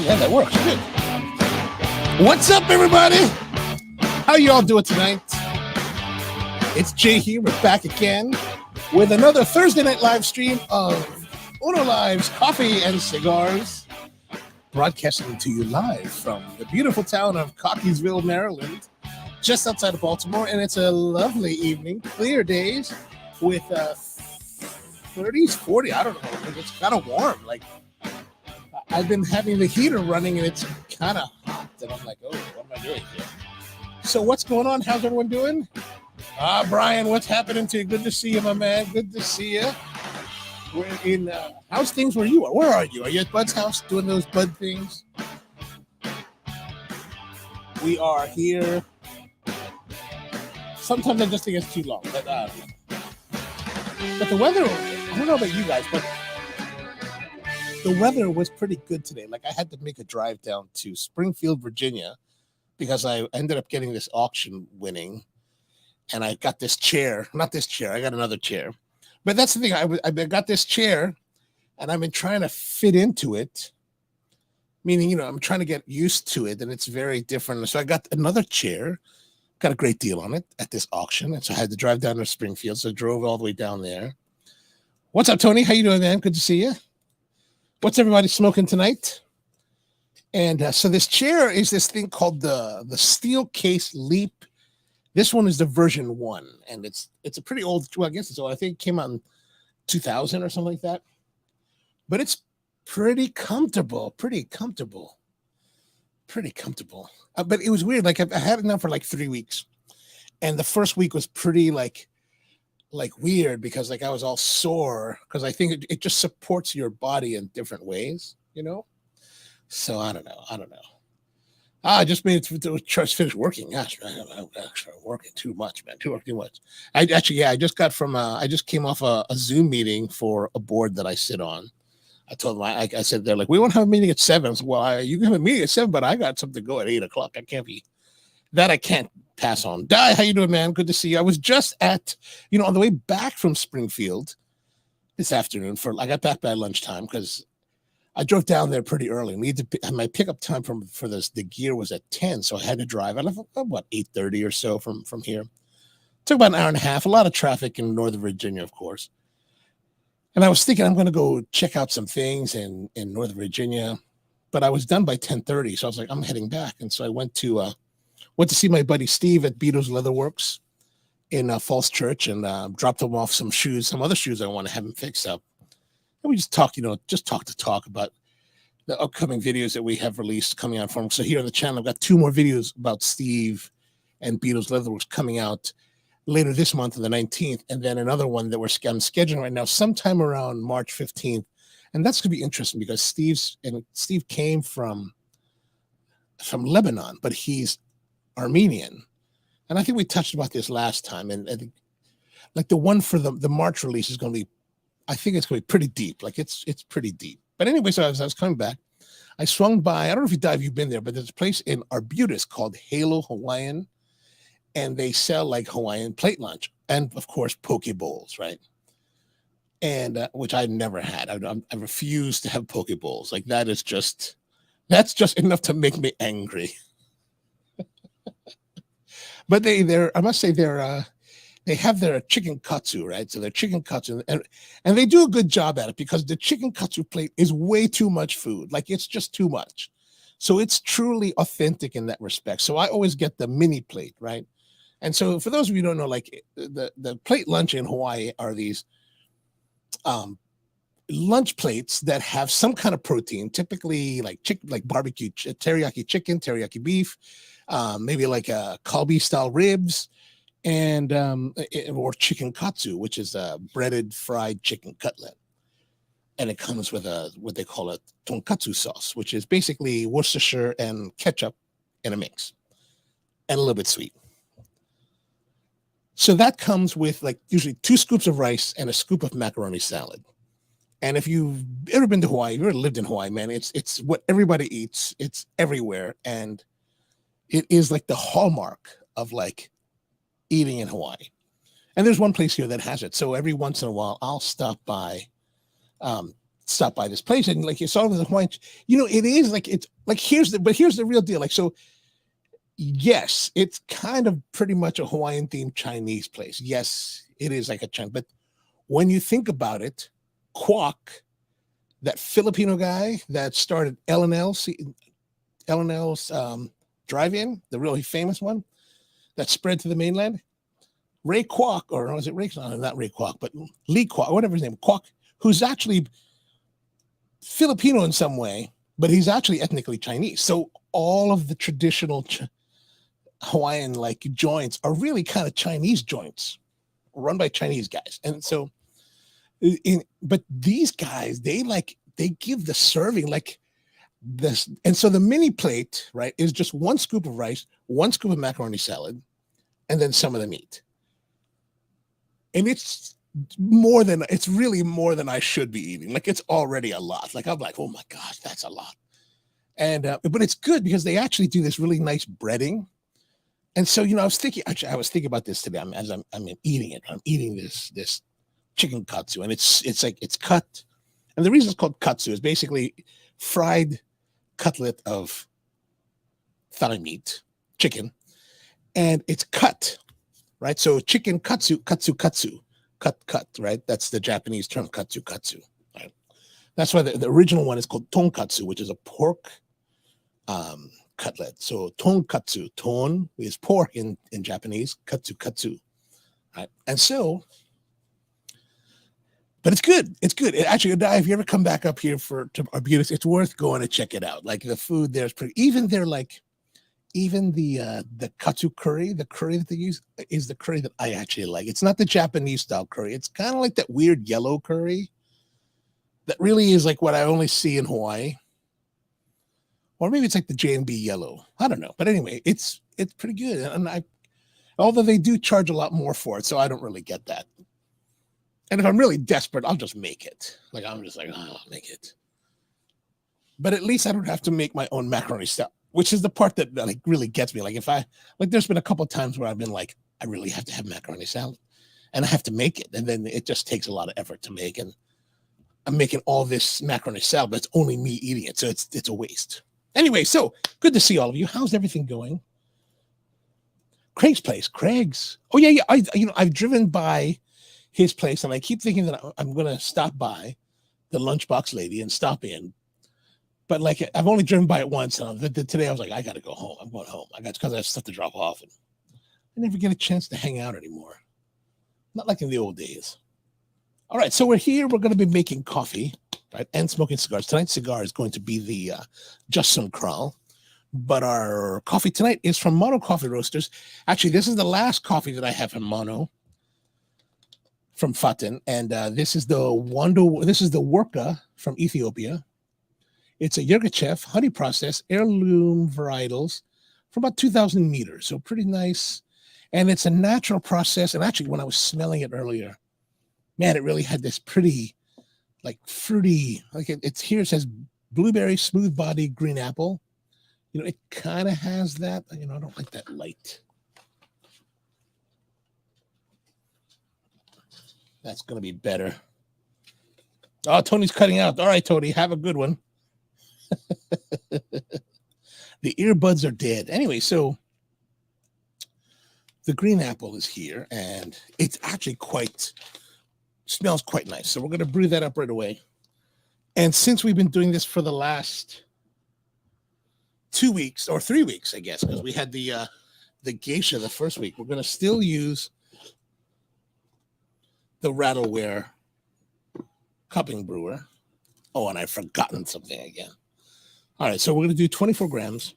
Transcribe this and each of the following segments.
Yeah, that works. Good. What's up, everybody? How y'all doing tonight? It's Jay here. We're back again with another Thursday night live stream of OnoLive's Coffee and Cigars, broadcasting to you live from the beautiful town of Cockeysville, Maryland, just outside of Baltimore. And it's a lovely evening, clear days with 30s, 40. I don't know. It's kind of warm. Like, I've been having the heater running and it's kind of hot. And I'm like, oh, what am I doing here? So what's going on? How's everyone doing? Brian, what's happening to you? Good to see you, my man. Good to see you. We're in, how's things where you are? Where are you? Are you at Bud's house doing those Bud things? We are here. Sometimes I just think it's too long, but the weather, I don't know about you guys, but the weather was pretty good today. Like, I had to make a drive down to Springfield, Virginia, because I ended up getting this auction winning, and I got this chair. Not this chair. I got another chair. But that's the thing. I got this chair, and I've been trying to fit into it, meaning, I'm trying to get used to it, and it's very different. So I got another chair, got a great deal on it at this auction, and so I had to drive down to Springfield, so I drove all the way down there. What's up, Tony? How you doing, man? Good to see you. What's everybody smoking tonight? And so this chair is this thing called the Steel Case Leap. This one is the version 1, and it's a pretty old. Well, I guess it's old. I think it came out in 2000 or something like that. But it's pretty comfortable. But it was weird. Like, I had it now for like 3 weeks, and the first week was pretty like weird because like I was all sore because I think it just supports your body in different ways, So I don't know. I just made it to finish working. Gosh, I'm actually working too much, man. Too much. I just got from I just came off a Zoom meeting for a board that I sit on. I told them I said they're like, we won't have a meeting at 7. I said, well, you can have a meeting at 7, but I got something to go at 8 o'clock. I can't pass on. Di, how you doing, man? Good to see you. I was just at, on the way back from Springfield this afternoon I got back by lunchtime because I drove down there pretty early. My pickup time for the gear was at 10, so I had to drive. I left about 8:30 or so from here. Took about an hour and a half. A lot of traffic in Northern Virginia, of course. And I was thinking I'm going to go check out some things in Northern Virginia, but I was done by 10:30, so I was like, I'm heading back. And so I went to see my buddy Steve at Beato's Leatherworks in Falls Church and dropped him off some other shoes I want to have him fix up. And we just talk about the upcoming videos that we have released coming out from him. So here on the channel, I've got 2 more videos about Steve and Beato's Leatherworks coming out later this month on the 19th. And then another one that I'm scheduling right now sometime around March 15th. And that's going to be interesting because Steve came from Lebanon, but he's Armenian. And I think we touched about this last time. And I think like the one for the March release is going to be, I think it's going to be pretty deep. Like it's pretty deep. But anyway, so as I was coming back, I swung by, I don't know if you've been there, but there's a place in Arbutus called Halo Hawaiian. And they sell like Hawaiian plate lunch and of course, poke bowls, right? And which I never had. I refuse to have poke bowls. Like that's just enough to make me angry. But I must say they have their chicken katsu, right? So their chicken katsu, and they do a good job at it because the chicken katsu plate is way too much food. Like it's just too much. So it's truly authentic in that respect. So I always get the mini plate, right? And so for those of you who don't know, like the plate lunch in Hawaii are these lunch plates that have some kind of protein, typically like barbecue, teriyaki chicken, teriyaki beef, maybe like kalbi style ribs, and or chicken katsu, which is a breaded fried chicken cutlet. And it comes with what they call a tonkatsu sauce, which is basically Worcestershire and ketchup in a mix, and a little bit sweet. So that comes with like usually 2 scoops of rice and a scoop of macaroni salad. And if you've ever been to Hawaii, you've ever lived in Hawaii, man, it's what everybody eats. It's everywhere. And it is like the hallmark of like eating in Hawaii. And there's one place here that has it. So every once in a while, I'll stop by stop by this place and like you saw the Hawaiian, it is like it's like here's the real deal. Like, so yes, it's kind of pretty much a Hawaiian themed Chinese place. Yes, it is like a China, but when you think about it, Kwok, that Filipino guy that started L&L's drive-in, the really famous one that spread to the mainland, Ray Kwok, or was it Ray? No, not Ray Kwok, but Lee Kwok, whatever his name, Kwok, who's actually Filipino in some way, but he's actually ethnically Chinese. So all of the traditional Hawaiian like joints are really kind of Chinese joints run by Chinese guys. And so, but these guys, they give the serving like this. And so the mini plate, right, is just one scoop of rice, one scoop of macaroni salad, and then some of the meat. And it's really more than I should be eating. Like, it's already a lot. Like, I'm like, oh my gosh, that's a lot. And, but it's good because they actually do this really nice breading. And so, I was thinking about this today as I'm eating it. I'm eating this chicken katsu, and it's cut. And the reason it's called katsu is basically fried cutlet of thigh meat, chicken, and it's cut, right? So chicken katsu, cut, right? That's the Japanese term, katsu, right? That's why the original one is called tonkatsu, which is a pork cutlet. So tonkatsu, ton is pork in Japanese, katsu, right? And so, but it's good. It's good. Actually, if you ever come back up here to Arbutus, it's worth going to check it out. Like, the food there's pretty. Even the katsu curry, the curry that they use is the curry that I actually like. It's not the Japanese style curry. It's kind of like that weird yellow curry that really is like what I only see in Hawaii. Or maybe it's like the J&B yellow. I don't know. But anyway, it's pretty good. And although they do charge a lot more for it, so I don't really get that. And if I'm really desperate, I'll just make it. Like, I'm just like, I'll make it. But at least I don't have to make my own macaroni salad, which is the part that like really gets me. Like, there's been a couple of times where I've been like, I really have to have macaroni salad, and I have to make it. And then it just takes a lot of effort to make. And I'm making all this macaroni salad, but it's only me eating it. So it's a waste. Anyway, so good to see all of you. How's everything going? Craig's place. Oh yeah. I've driven by his place, and I keep thinking that I'm going to stop by the lunchbox lady and stop in. But like, I've only driven by it once. And today I was like, I got to go home. I'm going home. Because I have stuff to drop off, and I never get a chance to hang out anymore. Not like in the old days. All right, so we're here. We're going to be making coffee, right, and smoking cigars. Tonight's cigar is going to be the Just Some Kral. But our coffee tonight is from Mono Coffee Roasters. Actually, this is the last coffee that I have from Mono, from Faten. And this is the Worka from Ethiopia. It's a Yirgacheffe honey process, heirloom varietals from about 2,000 meters. So pretty nice. And it's a natural process. And actually, when I was smelling it earlier, man, it really had this pretty, like, fruity, like it's here, it says blueberry, smooth body, green apple. It kind of has that. I don't like that light. That's going to be better. Oh, Tony's cutting out. All right, Tony, have a good one. The earbuds are dead. Anyway, so the green apple is here, and it's actually smells quite nice. So we're going to brew that up right away. And since we've been doing this for the last 2 weeks or 3 weeks, I guess, because we had the geisha the first week, we're going to still use the Rattlewear cupping brewer. Oh, and I've forgotten something again. All right, so we're going to do 24 grams.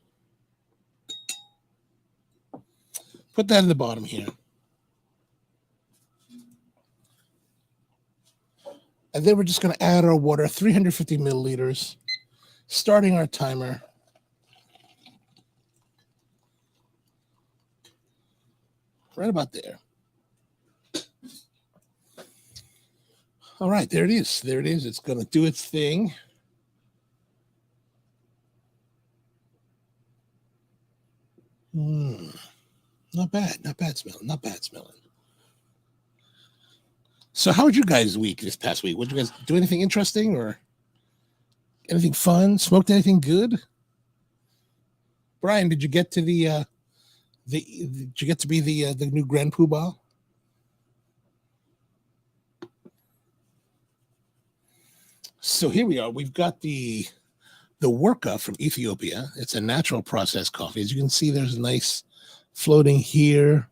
Put that in the bottom here. And then we're just going to add our water, 350 milliliters, starting our timer. Right about there. All right, there it is. There it is. It's going to do its thing. Not bad smelling. So how was your guys' week this past week? Did you guys do anything interesting, or? Anything fun? Smoked anything good? Brian, did you get to did you get to be the new Grand Poobah? So here we are. We've got the Worka from Ethiopia. It's a natural process coffee. As you can see, there's nice floating here.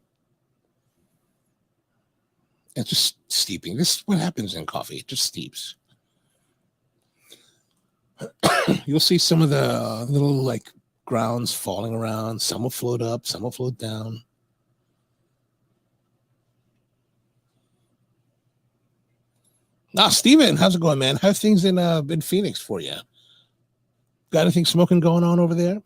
And just steeping. This is what happens in coffee. It just steeps. You'll see some of the little like grounds falling around. Some will float up, some will float down. Steven, how's it going, man? How's things in Phoenix for you? Got anything smoking going on over there?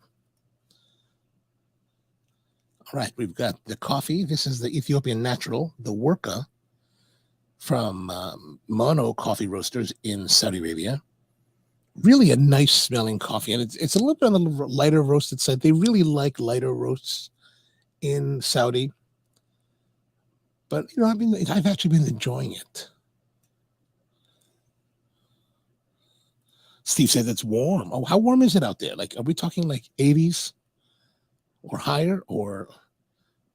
All right, we've got the coffee. This is the Ethiopian Natural, the Worka from Mono Coffee Roasters in Saudi Arabia. Really a nice smelling coffee, and it's a little bit on the lighter roasted side. They really like lighter roasts in Saudi, but I've actually been enjoying it. Steve said it's warm. Oh, how warm is it out there? Like, are we talking like 80s or higher, or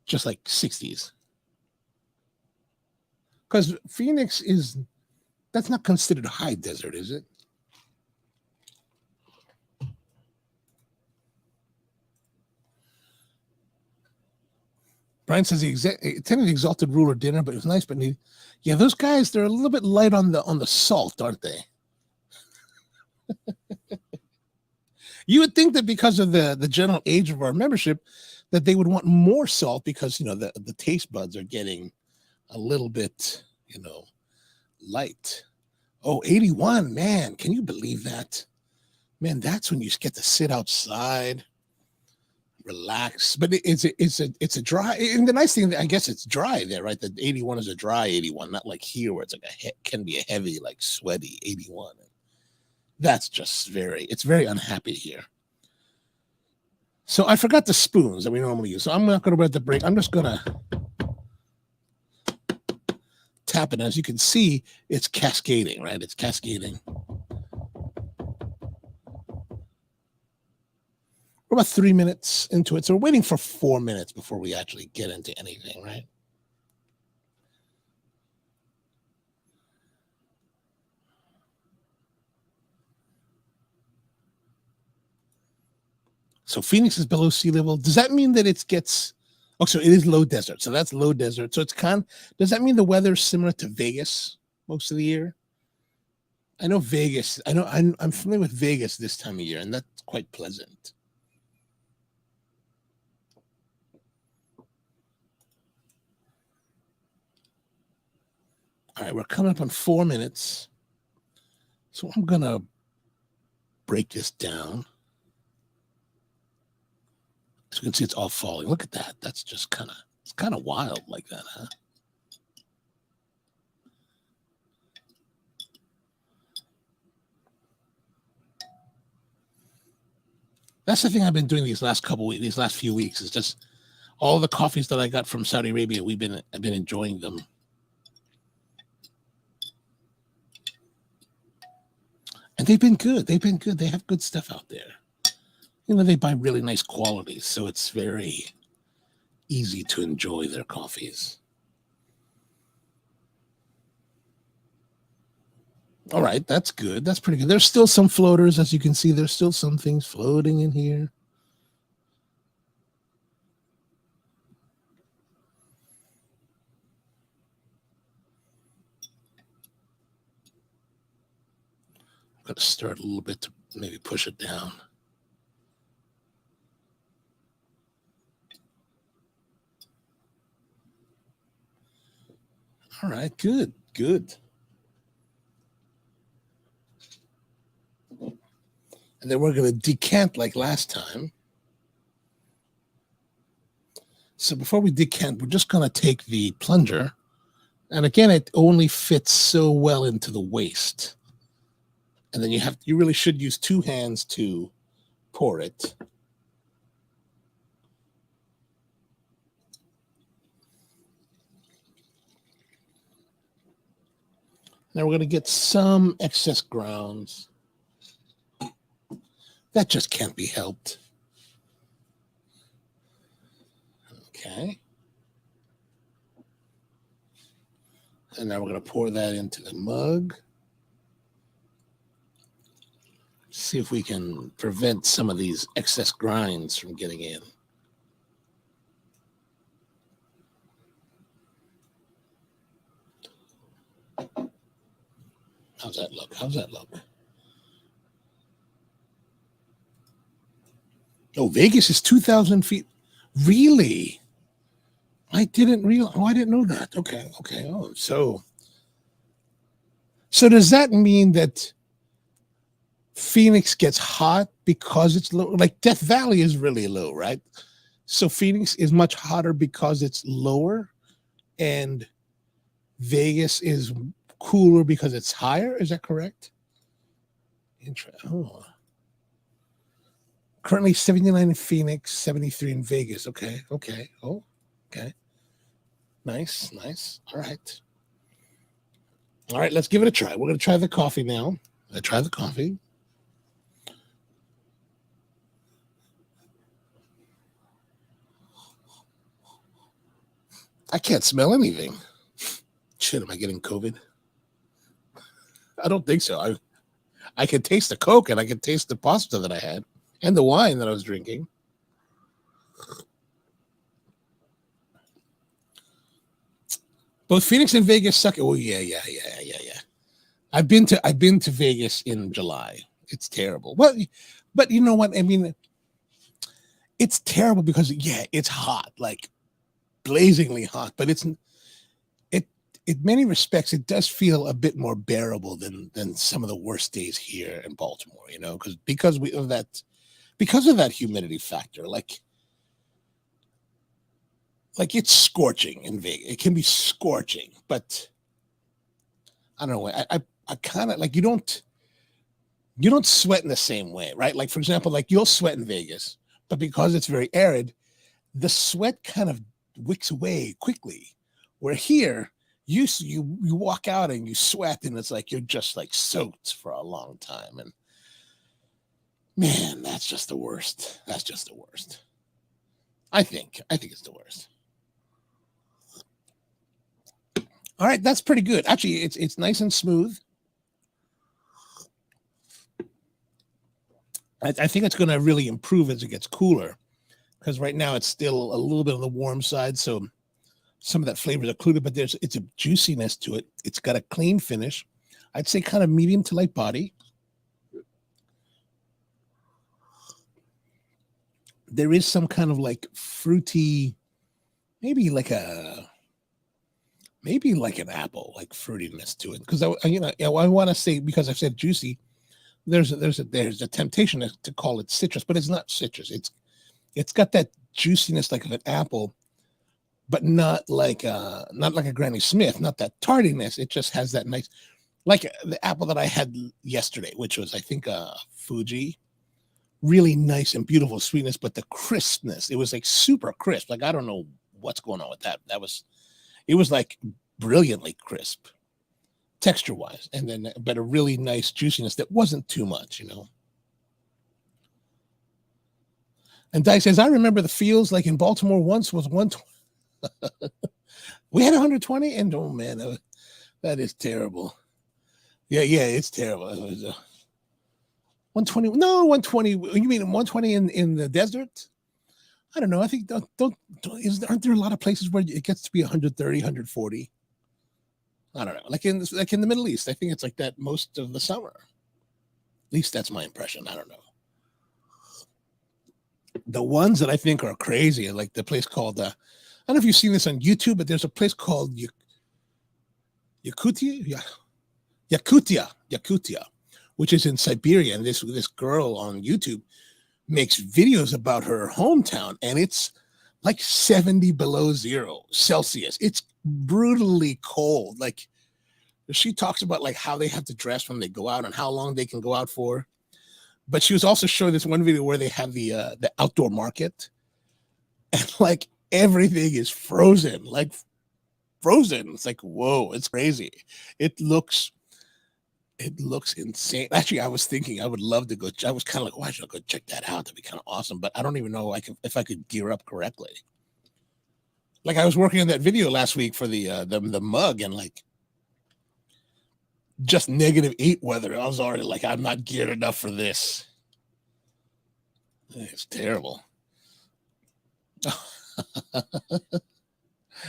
just like 60s? Because Phoenix that's not considered high desert, is it? Brian says he attended the Exalted Ruler dinner, but it was nice. But yeah, those guys, they're a little bit light on the salt, aren't they? You would think that because of the general age of our membership, that they would want more salt because the taste buds are getting a little bit light. Oh, 81, man, can you believe that? Man, that's when you get to sit outside, relax. But it's a dry, and the nice thing, I guess it's dry there, right? The 81 is a dry 81, not like here where it's like can be a heavy, like sweaty 81. That's just it's very unhappy here. So I forgot the spoons that we normally use. So I'm not going to let the break. I'm just going to tap it. As you can see, it's cascading, right? It's cascading. We're about 3 minutes into it. So we're waiting for 4 minutes before we actually get into anything, right? So Phoenix is below sea level. Does that mean that it gets... Oh, so it is low desert. So that's low desert. So it's does that mean the weather is similar to Vegas most of the year? I know Vegas. I'm familiar with Vegas this time of year, and that's quite pleasant. All right, we're coming up on 4 minutes. So I'm going to break this down. So you can see it's all falling. Look at that. That's just it's kind of wild like that, huh? That's the thing I've been doing these last few weeks is just all the coffees that I got from Saudi Arabia. I've been enjoying them. And they've been good. They have good stuff out there. They buy really nice qualities, so it's very easy to enjoy their coffees. All right, that's good. That's pretty good. There's still some floaters, as you can see. There's still some things floating in here. I'm going to stir it a little bit to maybe push it down. All right, good. And then we're going to decant like last time. So before we decant, we're just going to take the plunger. And again, it only fits so well into the waist. And then you really should use 2 hands to pour it. Now we're going to get some excess grounds. That just can't be helped. Okay. And now we're going to pour that into the mug. See if we can prevent some of these excess grinds from getting in. How's that look? How's that look? Oh, Vegas is 2,000 feet. Really? I didn't realize. Oh, I didn't know that. Okay. Oh, so does that mean that Phoenix gets hot because it's low? Like Death Valley is really low, right? So Phoenix is much hotter because it's lower, and Vegas is cooler because it's higher. Is that correct? Oh. Currently 79 in Phoenix, 73 in Vegas. Okay. Oh, okay. Nice. All right, let's give it a try. We're going to try the coffee now. Let's try the coffee. I can't smell anything. Shit, am I getting COVID? I don't think so. I can taste the Coke and I can taste the pasta that I had and the wine that I was drinking. Both Phoenix and Vegas suck. Oh yeah. I've been to Vegas in July. It's terrible. Well, but you know what? I mean, it's terrible because it's hot, like blazingly hot. But in many respects, it does feel a bit more bearable than some of the worst days here in Baltimore. You know, because of that humidity factor, like it's scorching in Vegas. It can be scorching, but I don't know. I kind of like you don't sweat in the same way, right? Like, for example, like you'll sweat in Vegas, but because it's very arid, the sweat kind of wicks away quickly. Where here, you walk out and you sweat, and it's like you're just like soaked for a long time. And man, that's just the worst. That's just the worst. I think it's the worst. All right, that's pretty good. Actually, it's nice and smooth. I think it's going to really improve as it gets cooler, because right now it's still a little bit on the warm side, so some of that flavor is occluded, but it's a juiciness to it. It's got a clean finish. I'd say kind of medium to light body. There is some kind of like fruity, maybe like an apple, like fruitiness to it. Because I want to say, because I've said juicy, there's a temptation to call it citrus, but it's not citrus. It's got that juiciness like of an apple, but not like a Granny Smith, not that tardiness. It just has that nice, like the apple that I had yesterday, which was I think Fuji, really nice and beautiful sweetness, but the crispness, it was like super crisp. Like I don't know what's going on with that. It was like brilliantly crisp, texture wise, and then but a really nice juiciness that wasn't too much, you know. And Dyke says, I remember the fields like in Baltimore once was 120. We had 120, and oh man, that is terrible. Yeah, it's terrible. 120. No, 120. You mean 120 in the desert? I don't know. I think aren't there a lot of places where it gets to be 130, 140? I don't know. Like in the Middle East, I think it's like that most of the summer. At least that's my impression. I don't know. The ones that I think are crazy are like the place called, I don't know if you've seen this on YouTube, but there's a place called Yakutia, which is in Siberia. And this girl on YouTube makes videos about her hometown, and it's like 70 below zero Celsius. It's brutally cold. Like she talks about like how they have to dress when they go out and how long they can go out for. But she was also showing this one video where they have the outdoor market, and like everything is frozen, like frozen. It's like, whoa, it's crazy. It looks It looks insane. Actually, I was thinking I would love to go. I was kind of like, why should I go check that out? That'd be kind of awesome. But I don't even know if I could gear up correctly. Like I was working on that video last week for the mug, and like just -8 weather. I was already like, I'm not geared enough for this. It's terrible.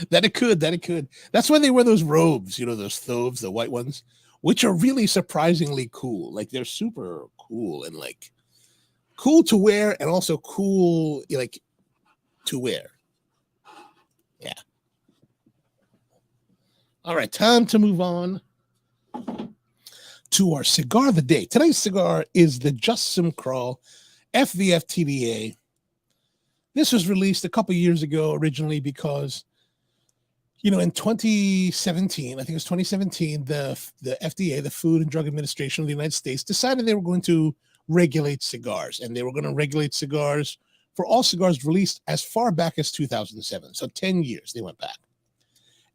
That it could. That's why they wear those robes, those thoves, the white ones, which are really surprisingly cool. Like they're super cool and like cool to wear and also cool like to wear. Yeah. All right, time to move on to our cigar of the day. Today's cigar is the Just Some Kral FVF TBA. This was released a couple years ago originally because, in 2017, I think it was 2017, the FDA, the Food and Drug Administration of the United States, decided they were going to regulate cigars, and they were going to regulate cigars for all cigars released as far back as 2007. So 10 years they went back.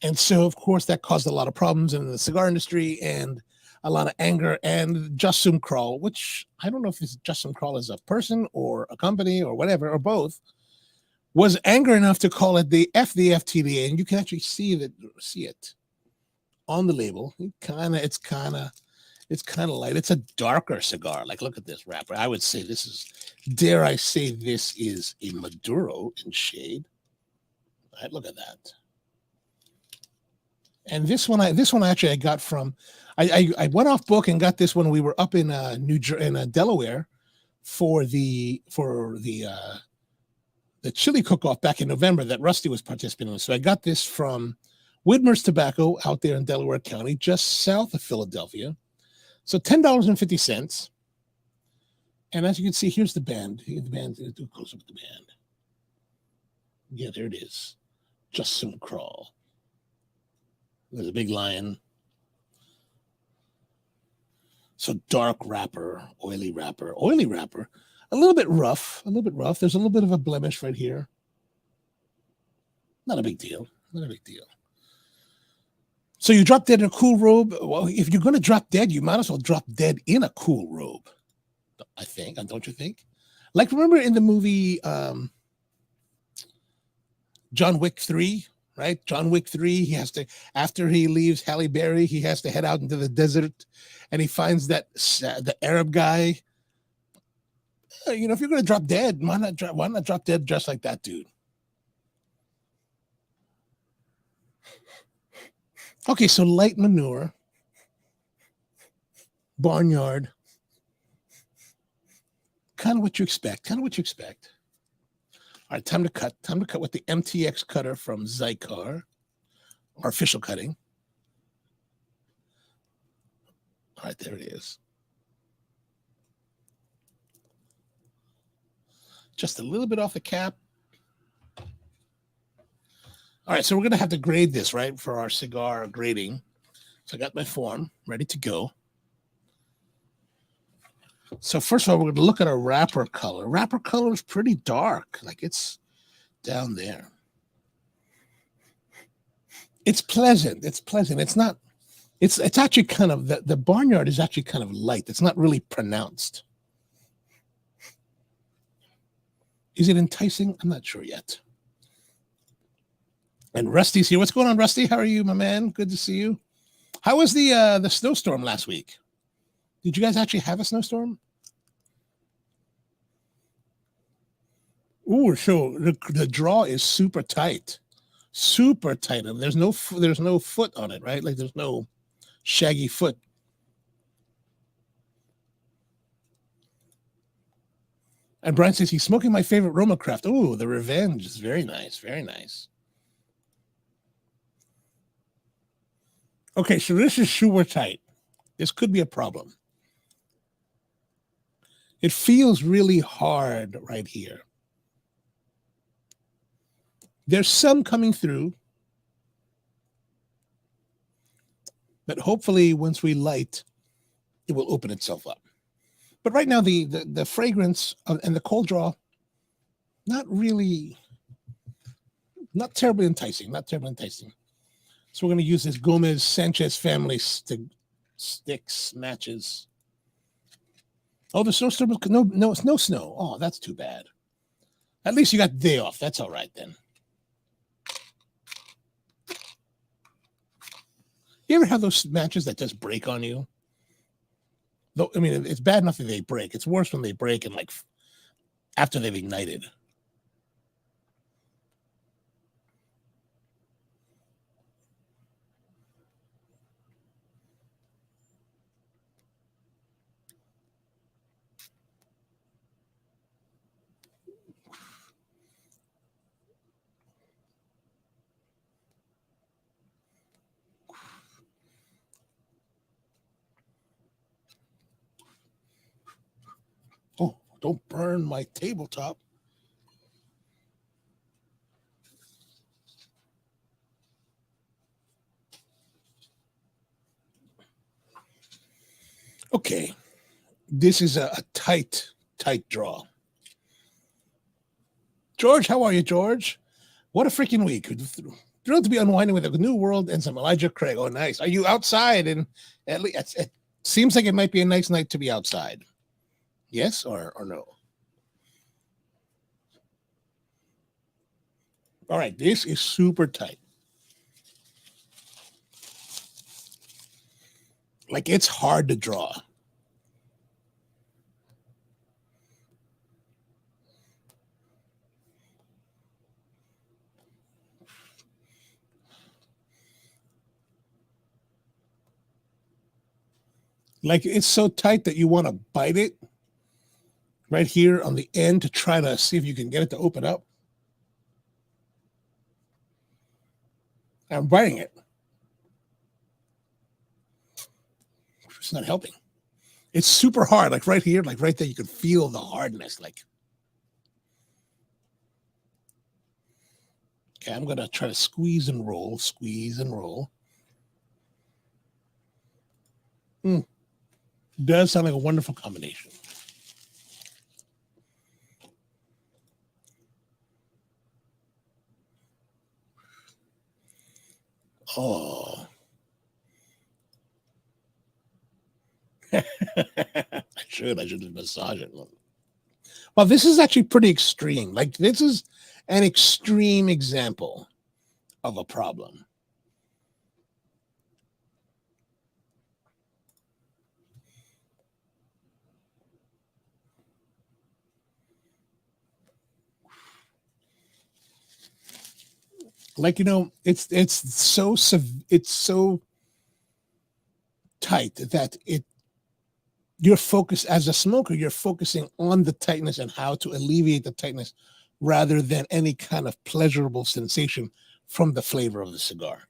And so, of course, that caused a lot of problems in the cigar industry and a lot of anger. And Just Some Kral, which I don't know if it's Just Some Kral as a person or a company or whatever, or both, was angry enough to call it the FVF TBA. And you can actually see it on the label. It's kind of light. It's a darker cigar. Like, look at this wrapper. I would say this is, dare I say, this is a Maduro in shade. All right, look at that. And this one actually I got from, I went off book and got this when we were up in Delaware for the chili cook-off back in November that Rusty was participating in. So I got this from Widmer's Tobacco out there in Delaware County, just south of Philadelphia. So $10.50. And as you can see, here's the band. The band, do close up the band. Yeah, there it is. Just Some Kral. There's a big lion. So dark wrapper, oily wrapper. A little bit rough. There's a little bit of a blemish right here. Not a big deal. So you drop dead in a cool robe. Well, if you're going to drop dead, you might as well drop dead in a cool robe, I think. Don't you think? Like, remember in the movie John Wick 3, right? John Wick 3, he has to, after he leaves Halle Berry, he has to head out into the desert, and he finds that the Arab guy. If you're going to drop dead, why not drop dead just like that dude? Okay, so light manure, barnyard, kind of what you expect. All right, time to cut with the MTX cutter from Xikar, our official cutting. All right, there it is. Just a little bit off the cap. All right, so we're going to have to grade this, right, for our cigar grading. So I got my form ready to go. So first of all, we're going to look at our wrapper color. Wrapper color is pretty dark. Like, it's down there. It's pleasant. It's not, it's actually kind of, the barnyard is actually kind of light. It's not really pronounced. Is it enticing? I'm not sure yet. And Rusty's here. What's going on, Rusty? How are you, my man? Good to see you. How was the snowstorm last week? Did you guys actually have a snowstorm? Ooh, so the draw is super tight. And there's no foot on it, right? Like, there's no shaggy foot. And Brian says he's smoking my favorite Roma Craft. Oh, the Revenge is very nice. Okay, so this is super tight. This could be a problem. It feels really hard right here. There's some coming through, but hopefully once we light, it will open itself up. But right now, the fragrance and the cold draw, not terribly enticing. So we're going to use this Gomez Sanchez family sticks, matches. Oh, the snowstorm was no snow. Oh, that's too bad. At least you got the day off. That's all right then. You ever have those matches that just break on you? Though, I mean, it's bad enough that they break. It's worse when they break and like after they've ignited. Oh, don't burn my tabletop. Okay. This is a tight draw. George, how are you, George? What a freaking week. Thrilled to be unwinding with a new world and some Elijah Craig. Oh, nice. Are you outside? And at least it seems like it might be a nice night to be outside. Yes or no? All right. This is super tight. Like it's hard to draw. Like it's so tight that you want to bite it right here on the end to try to see if you can get it to open up. I'm biting it. It's not helping. It's super hard. Like right here, like right there, you can feel the hardness. Like, okay, I'm going to try to squeeze and roll. Does sound like a wonderful combination. Oh. I should massage it. Well, this is actually pretty extreme. Like this is an extreme example of a problem. Like, you know, it's so tight that you're focused as a smoker, you're focusing on the tightness and how to alleviate the tightness rather than any kind of pleasurable sensation from the flavor of the cigar.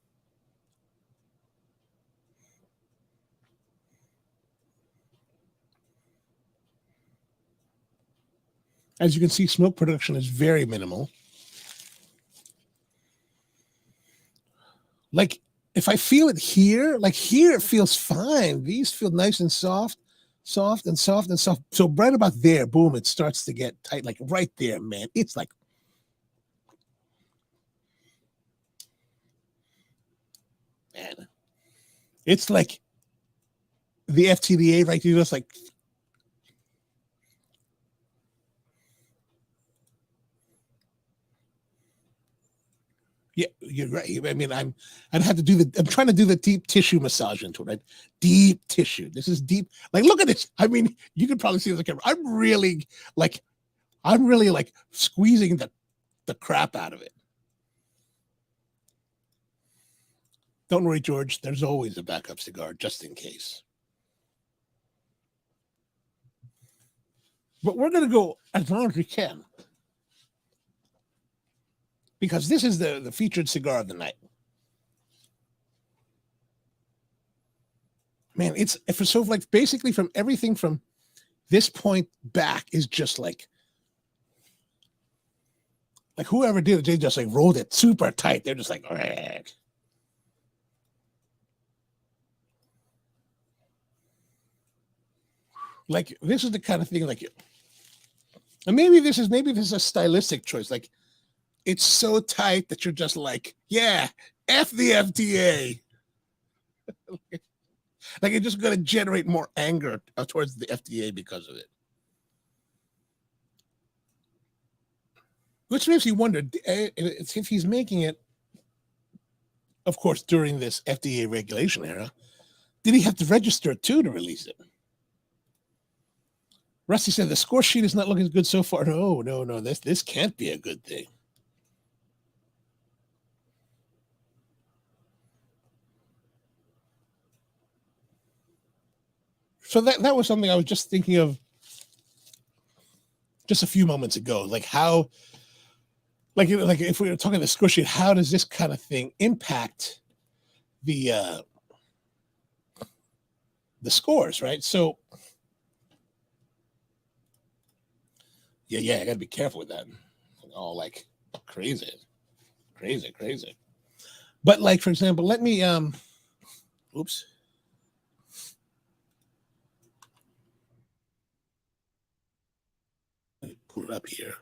As you can see, smoke production is very minimal. Like if I feel it here, like here it feels fine. These feel nice and soft. So right about there, boom, it starts to get tight. Like right there, man. It's like, man, it's like the FTDA, right? You just like, yeah, you're right. I mean, I'm trying to do the deep tissue massage into it, right? Deep tissue. This is deep. Like, look at this. I mean, you can probably see the camera. I'm really like squeezing the crap out of it. Don't worry, George. There's always a backup cigar just in case. But we're going to go as long as we can because this is the featured cigar of the night. Man, it's so like basically from everything from this point back is just like whoever did it, they just like rolled it super tight. They're just like, rag. Like this is the kind of thing like, and maybe this is a stylistic choice. Like it's so tight that you're just like, yeah, F the FDA. Like it's just going to generate more anger towards the FDA because of it. Which makes you wonder if he's making it, of course, during this FDA regulation era, did he have to register it too to release it? Rusty said the score sheet is not looking good so far. No. This can't be a good thing. So that was something I was just thinking of just a few moments ago. Like how, like if we were talking the score sheet, how does this kind of thing impact the scores, right? So yeah, I gotta be careful with that. All like crazy. But like for example, let me oops. Let me pull it up here.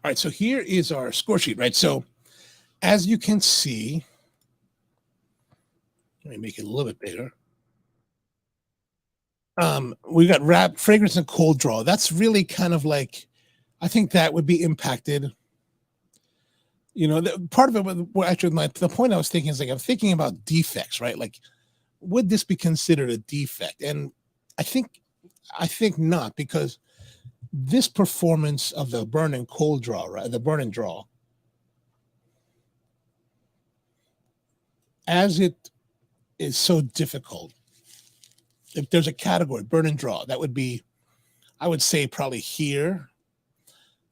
All right, so here is our score sheet, right? So as you can see, let me make it a little bit bigger. We got wrap, fragrance, and cold draw. That's really kind of like, I think that would be impacted. You know, part of it, well, actually, the point I was thinking is like, I'm thinking about defects, right? Like, would this be considered a defect? And I think not, because this performance of the burn and cold draw, right? The burn and draw, as it is so difficult. If there's a category, burn and draw, that would be, I would say probably here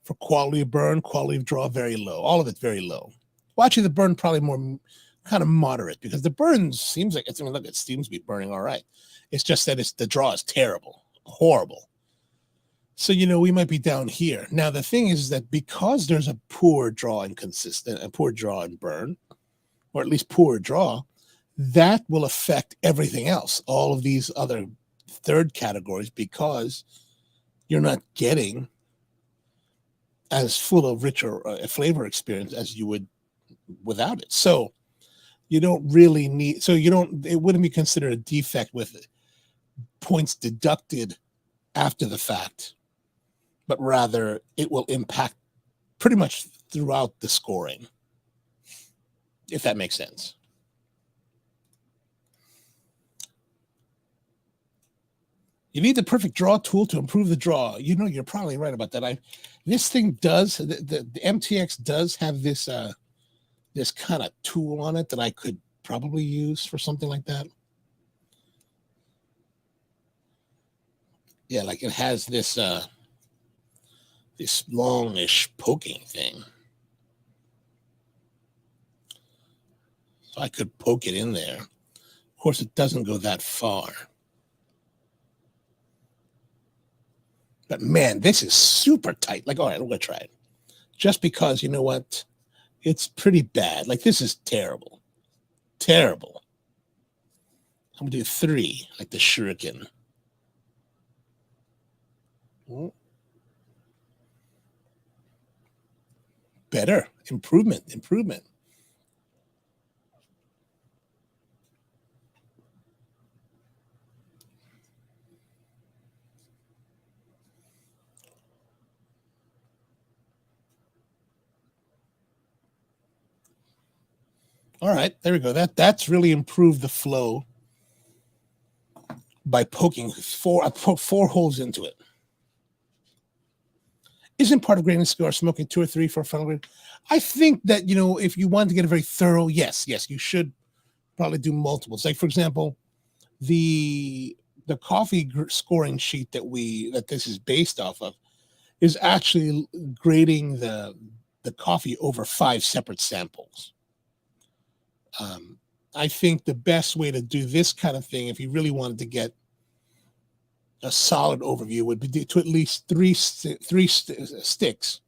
for quality of burn, quality of draw, very low. All of it very low. Well, actually, the burn probably more kind of moderate, because the burn seems like look, it seems to be burning all right. It's just that the draw is terrible, horrible. So, you know, we might be down here. Now, the thing is that because there's a poor draw and burn, or at least poor draw, that will affect everything else, all of these other third categories, because you're not getting as full of richer flavor experience as you would without it. So you don't really need, it wouldn't be considered a defect with points deducted after the fact, but rather it will impact pretty much throughout the scoring, if that makes sense. You need the perfect draw tool to improve the draw. You know, you're probably right about that. This thing does, the MTX does have this this kind of tool on it that I could probably use for something like that. Yeah, like it has this this longish poking thing. So I could poke it in there. Of course, it doesn't go that far. But man, this is super tight. Like, all right, I'm gonna try it. Just because, you know what? It's pretty bad. Like, this is terrible. Terrible. I'm gonna do 3, like the shuriken. Better. Improvement. All right, there we go. That's really improved the flow by poking I poked 4 holes into it. Isn't part of grading a cigar smoking 2 or 3 for a final grade? I think that, you know, if you want to get a very thorough, yes, you should probably do multiples. Like, for example, the coffee scoring sheet that this is based off of is actually grading the coffee over 5 separate samples. I think the best way to do this kind of thing, if you really wanted to get a solid overview, would be to at least three sticks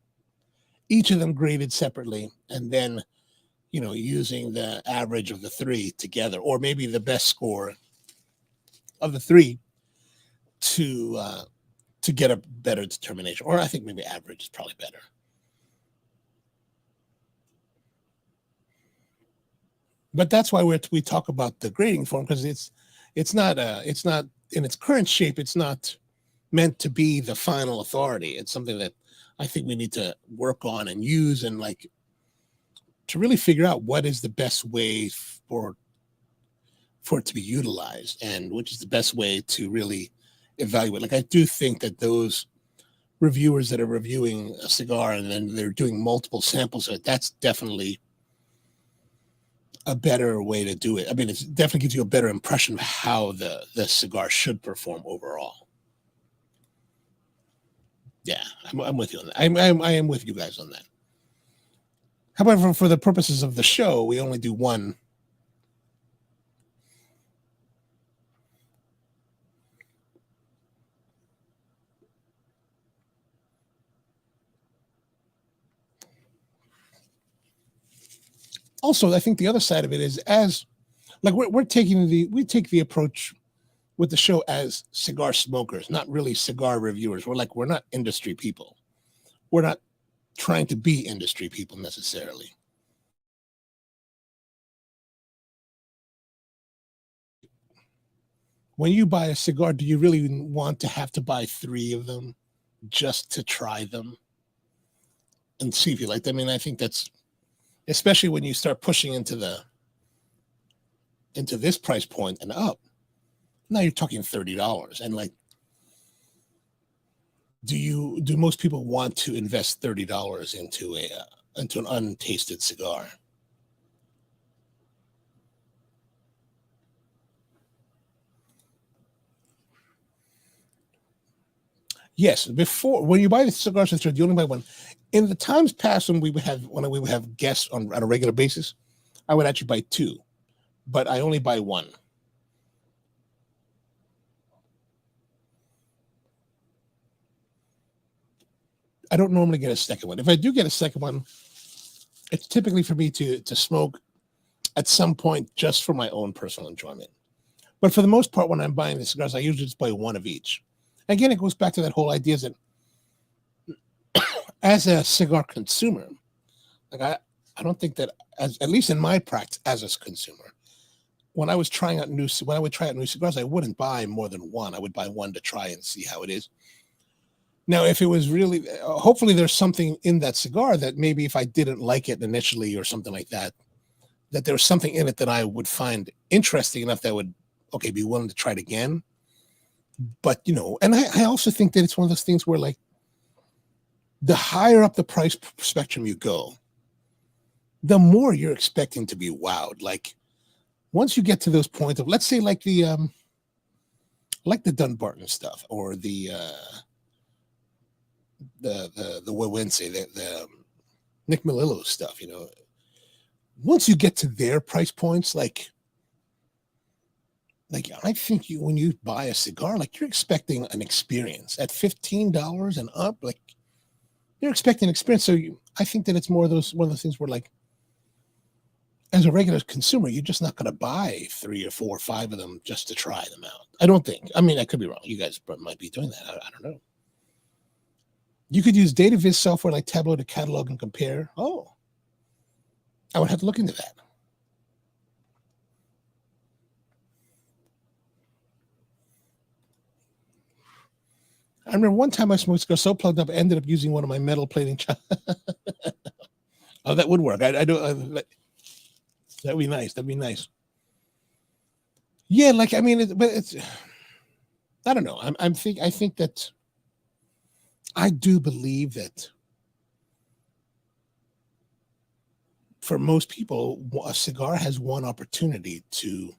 each of them graded separately, and then using the average of the three together, or maybe the best score of the three to get a better determination. Or I think maybe average is probably better. But that's why we talk about the grading form, because it's not in its current shape. It's not meant to be the final authority. It's something that I think we need to work on and use, and like to really figure out what is the best way for it to be utilized, and which is the best way to really evaluate. Like I do think that those reviewers that are reviewing a cigar and then they're doing multiple samples of it, that's definitely a better way to do it. I mean, it definitely gives you a better impression of how the cigar should perform overall. Yeah, I'm with you on that. I am with you guys on that. However, for the purposes of the show, we only do one. Also, I think the other side of it is, as like we take the approach with the show as cigar smokers, not really cigar reviewers. We're not industry people. We're not trying to be industry people necessarily. When you buy a cigar, do you really want to have to buy 3 of them just to try them and see if you like them? I mean, I think that's, especially when you start pushing into this price point and up. Now you're talking $30, and like, do most people want to invest $30 into an untasted cigar? Yes, before, when you buy the cigars in the store, you only buy one. In the times past when we would have guests on a regular basis, I would actually buy 2, but I only buy 1. I don't normally get a second one. If I do get a second one, it's typically for me to smoke at some point just for my own personal enjoyment. But for the most part, when I'm buying the cigars, I usually just buy 1 of each. Again, it goes back to that whole idea that as a cigar consumer, like I don't think that, as at least in my practice as a consumer, when I would try out new cigars, I wouldn't buy more than 1. I would buy 1 to try and see how it is. Now, if it was really, hopefully there's something in that cigar that maybe if I didn't like it initially or something like that, that there was something in it that I would find interesting enough that I would, okay, be willing to try it again. But, and I also think that it's one of those things where, like, the higher up the price spectrum you go, the more you're expecting to be wowed. Like, once you get to those points of, let's say, like the Dunbarton stuff, or the Wawense, the Nick Melillo stuff, once you get to their price points, like I think when you buy a cigar, like, you're expecting an experience at $15 and up, like, you're expecting an experience. So I think that it's one of those things where, like, as a regular consumer, you're just not going to buy 3 or 4 or 5 of them just to try them out. I don't think. I mean, I could be wrong. You guys might be doing that. I don't know. You could use data viz software like Tableau to catalog and compare. Oh, I would have to look into that. I remember one time I smoked cigar so plugged up, I ended up using one of my metal plating. Oh, that would work. I do. That'd be nice. That'd be nice. Yeah, like, I mean, but it's. I don't know. I think that I do believe that for most people, a cigar has one opportunity to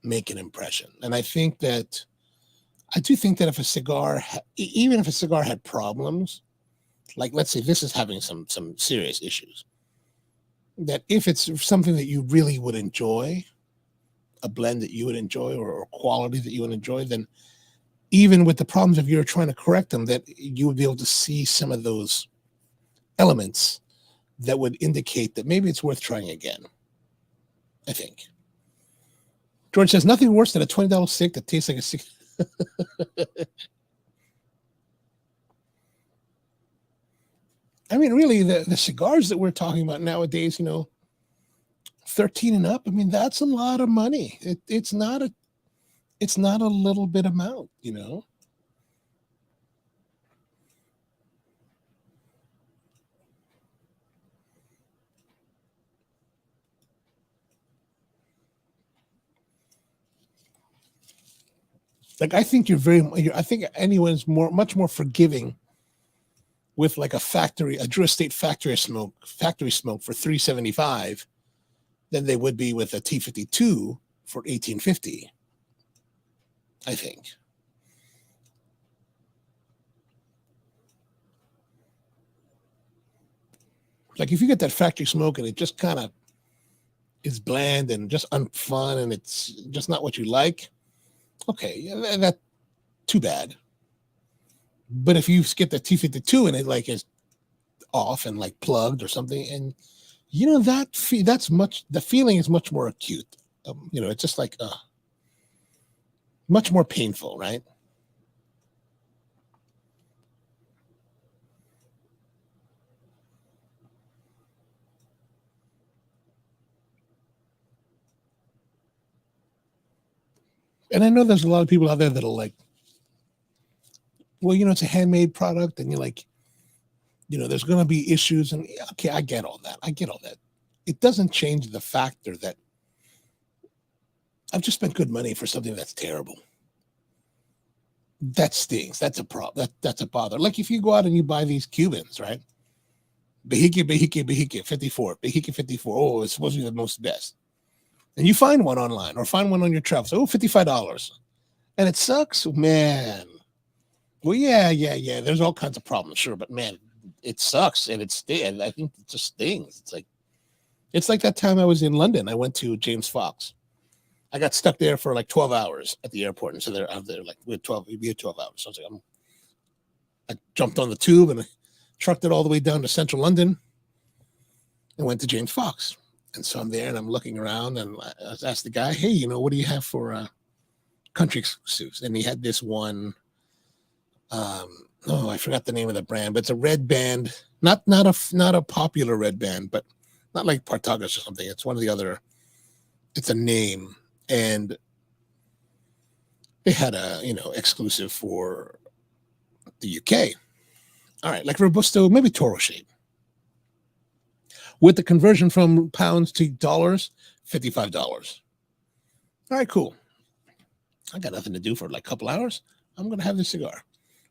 make an impression, and I do think that if a cigar, even if a cigar had problems, like, let's say this is having some serious issues, that if it's something that you really would enjoy, a blend that you would enjoy, or quality that you would enjoy, then even with the problems, if you're trying to correct them, that you would be able to see some of those elements that would indicate that maybe it's worth trying again. I think. George says nothing worse than a $20 stick that tastes like a cigar. I mean, really, the cigars that we're talking about nowadays, 13 and up. I mean, that's a lot of money. It's not a little bit amount, Like, I think I think anyone's much more forgiving with like a Drew Estate factory smoke for $375 than they would be with a T52 for $1850. I think. Like, if you get that factory smoke and it just kind of is bland and just unfun and it's just not what you like, okay, that's too bad. But if you get the T52 and it like is off and like plugged or something, and the feeling is much more acute. It's just like much more painful, right? And I know there's a lot of people out there that'll like, well, it's a handmade product, and you're like, there's going to be issues, and okay, I get all that. It doesn't change the factor that I've just spent good money for something that's terrible. That stings. That's a problem. That's a bother. Like if you go out and you buy these Cubans, right? Behike 54. Behike 54. Oh, it's supposed to be the most best. And you find one online or find one on your travels. Oh, $55. And it sucks, man. Well, yeah. There's all kinds of problems, sure, but man, it sucks and I think it just stings. It's like that time I was in London. I went to James Fox. I got stuck there for like 12 hours at the airport, and so they're out there like we had 12 hours. So I was like, I jumped on the tube and I trucked it all the way down to central London and went to James Fox. And so I'm there and I'm looking around, and I asked the guy, hey, what do you have for country exclusives? And he had this one. I forgot the name of the brand, but it's a red band, not a popular red band, but not like Partagas or something. It's one of the other. It's a name, and they had a exclusive for the UK. All right, like Robusto, maybe Toro shape. With the conversion from pounds to dollars, $55. All right, cool. I got nothing to do for like a couple hours. I'm gonna have this cigar.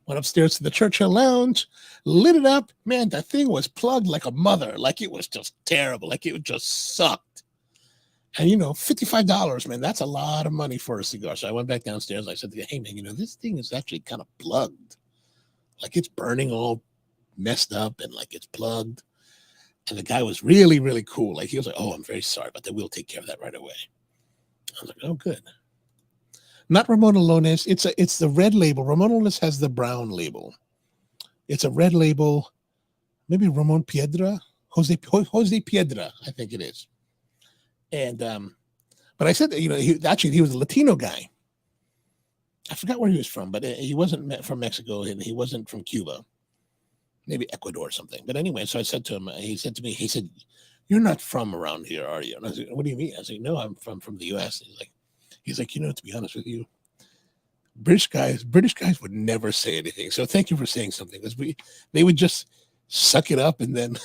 Went upstairs to the Churchill Lounge, lit it up. Man, that thing was plugged like a mother. Like it was just terrible. Like it just sucked. And $55, man, that's a lot of money for a cigar. So I went back downstairs. I said to the guy, hey man, this thing is actually kind of plugged. Like it's burning all messed up and like it's plugged. And the guy was really, really cool. Like he was like, oh, I'm very sorry, but we'll take care of that right away. I was like, oh, good. Not Ramon Alones. It's the red label. Ramon Alones has the brown label. It's a red label. Maybe Ramon Piedra, Jose Piedra, I think it is. And but I said that he was a Latino guy. I forgot where he was from, but he wasn't from Mexico and he wasn't from Cuba, maybe Ecuador or something. But anyway, so I said to him, he said to me, "You're not from around here, are you?" And I said, "What do you mean?" I said, "No, I'm from the U.S." He's like, to be honest with you, British guys would never say anything. So thank you for saying something, because they would just suck it up and then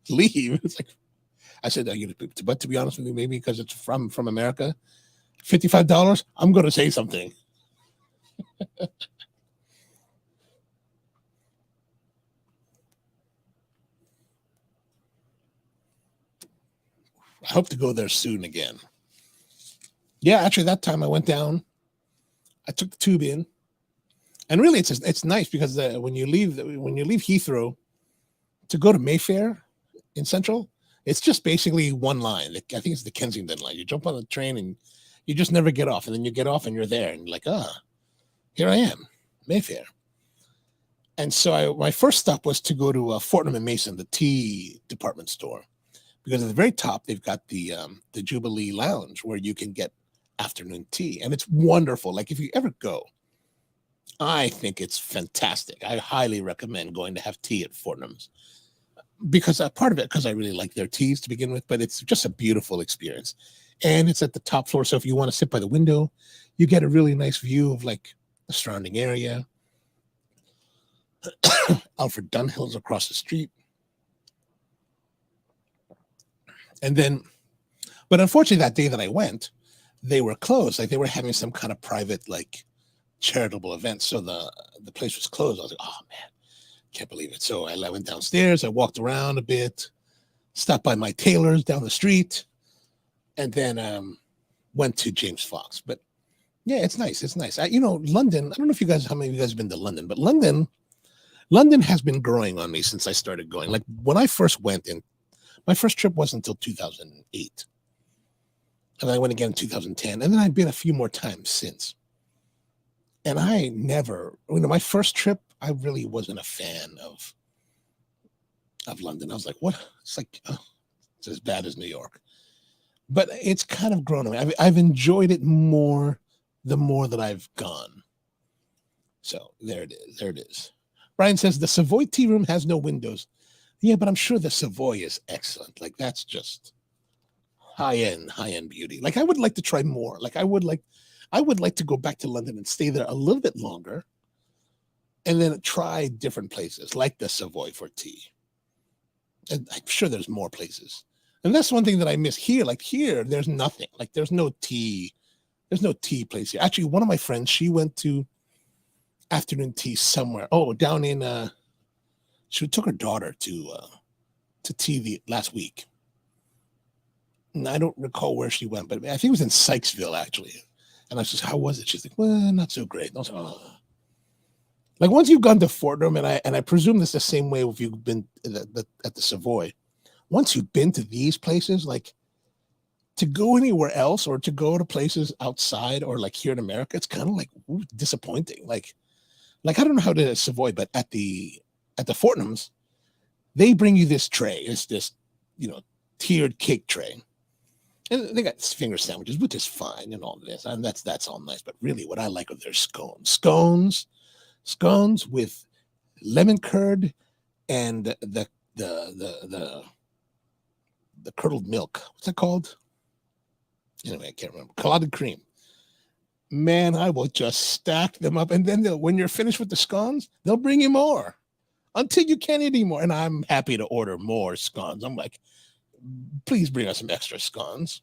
leave. It's like, I said, but to be honest with you, maybe because it's from America, $55, I'm going to say something. I hope to go there soon again. Yeah, actually, that time I went down. I took the tube in, and really, it's nice because when you leave Heathrow to go to Mayfair in Central, it's just basically one line. I think it's the Kensington line. You jump on the train and you just never get off, and then you get off and you're there, and you're like, here I am, Mayfair. And so my first stop was to go to Fortnum and Mason, the tea department store, because at the very top they've got the Jubilee Lounge where you can get afternoon tea, and it's wonderful. Like if you ever go, I think it's fantastic. I highly recommend going to have tea at Fortnum's, because part of it because I really like their teas to begin with, but it's just a beautiful experience. And it's at the top floor, so if you want to sit by the window, you get a really nice view of like the surrounding area. Alfred Dunhill's across the street. And then, but unfortunately that day that I went, they were closed. Like they were having some kind of private, like charitable event. So the place was closed. I was like, oh man, can't believe it. So I went downstairs, I walked around a bit, stopped by my tailor's down the street, and then went to James Fox. But yeah, it's nice. It's nice. London, I don't know if how many of you guys have been to London, but London has been growing on me since I started going. Like when I first went in, my first trip wasn't until 2008. And I went again in 2010. And then I've been a few more times since. And I never, my first trip, I really wasn't a fan of London. I was like, what? It's like, it's as bad as New York. But it's kind of grown on me. I've enjoyed it more the more that I've gone. So there it is. There it is. Brian says the Savoy tea room has no windows. Yeah, but I'm sure the Savoy is excellent. Like that's just high-end beauty. Like I would like to try more. Like I would like to go back to London and stay there a little bit longer and then try different places like the Savoy for tea. And I'm sure there's more places. And that's one thing that I miss here. Like here, there's nothing. Like there's no tea place here. Actually, one of my friends, she went to afternoon tea somewhere. Oh, down in she took her daughter to tea last week. And I don't recall where she went, but I think it was in Sykesville actually. And I was just, how was it? She's like, well, not so great. And I was like, oh. Like once you've gone to Fortnum, and I presume this the same way if you've been at the Savoy. Once you've been to these places, like to go anywhere else or to go to places outside or like here in America, it's kind of like disappointing. Like I don't know how to Savoy, but at the Fortnums, they bring you this tray. It's this, tiered cake tray. And they got finger sandwiches, which is fine and all this. And that's all nice. But really what I like are their scones. Scones with lemon curd and the curdled milk. What's that called? Anyway, I can't remember. Clotted cream. Man, I will just stack them up. And then when you're finished with the scones, they'll bring you more until you can't eat anymore. And I'm happy to order more scones. I'm like, please bring us some extra scones.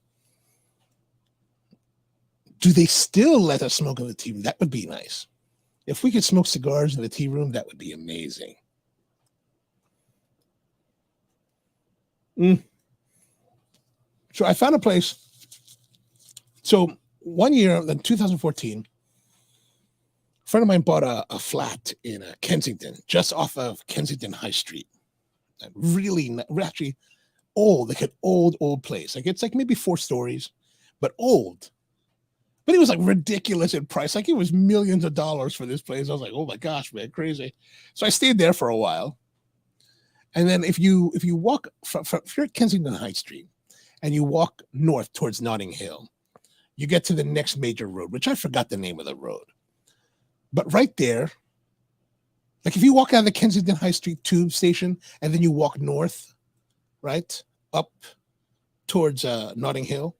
Do they still let us smoke in the tea room? That would be nice. If we could smoke cigars in the tea room, that would be amazing. So I found a place. So one year, in 2014, a friend of mine bought a flat in Kensington, just off of Kensington High Street. Really, actually old, like an old place. Like it's like maybe 4 stories, but old. But it was like ridiculous in price. Like it was millions of dollars for this place. I was like, oh my gosh, man, crazy. So I stayed there for a while. And then if you walk if you're at Kensington High Street and you walk north towards Notting Hill, you get to the next major road, which I forgot the name of the road. But right there, like if you walk out of the Kensington High Street tube station and then you walk north, right, up towards Notting Hill,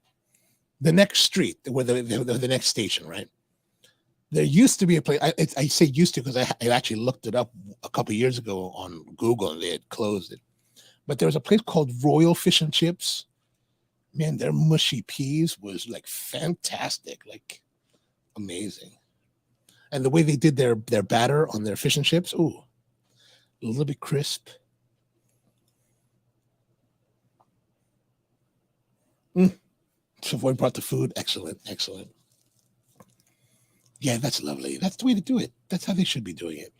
the next street, where the next station, right? There used to be a place. I say used to because I actually looked it up a couple of years ago on Google and they had closed it. But there was a place called Royal Fish and Chips. Man, their mushy peas was like fantastic, like amazing. And the way they did their batter on their fish and chips, ooh, a little bit crisp. Savoy brought the food. Excellent. Yeah, that's lovely. That's the way to do it. That's how they should be doing it.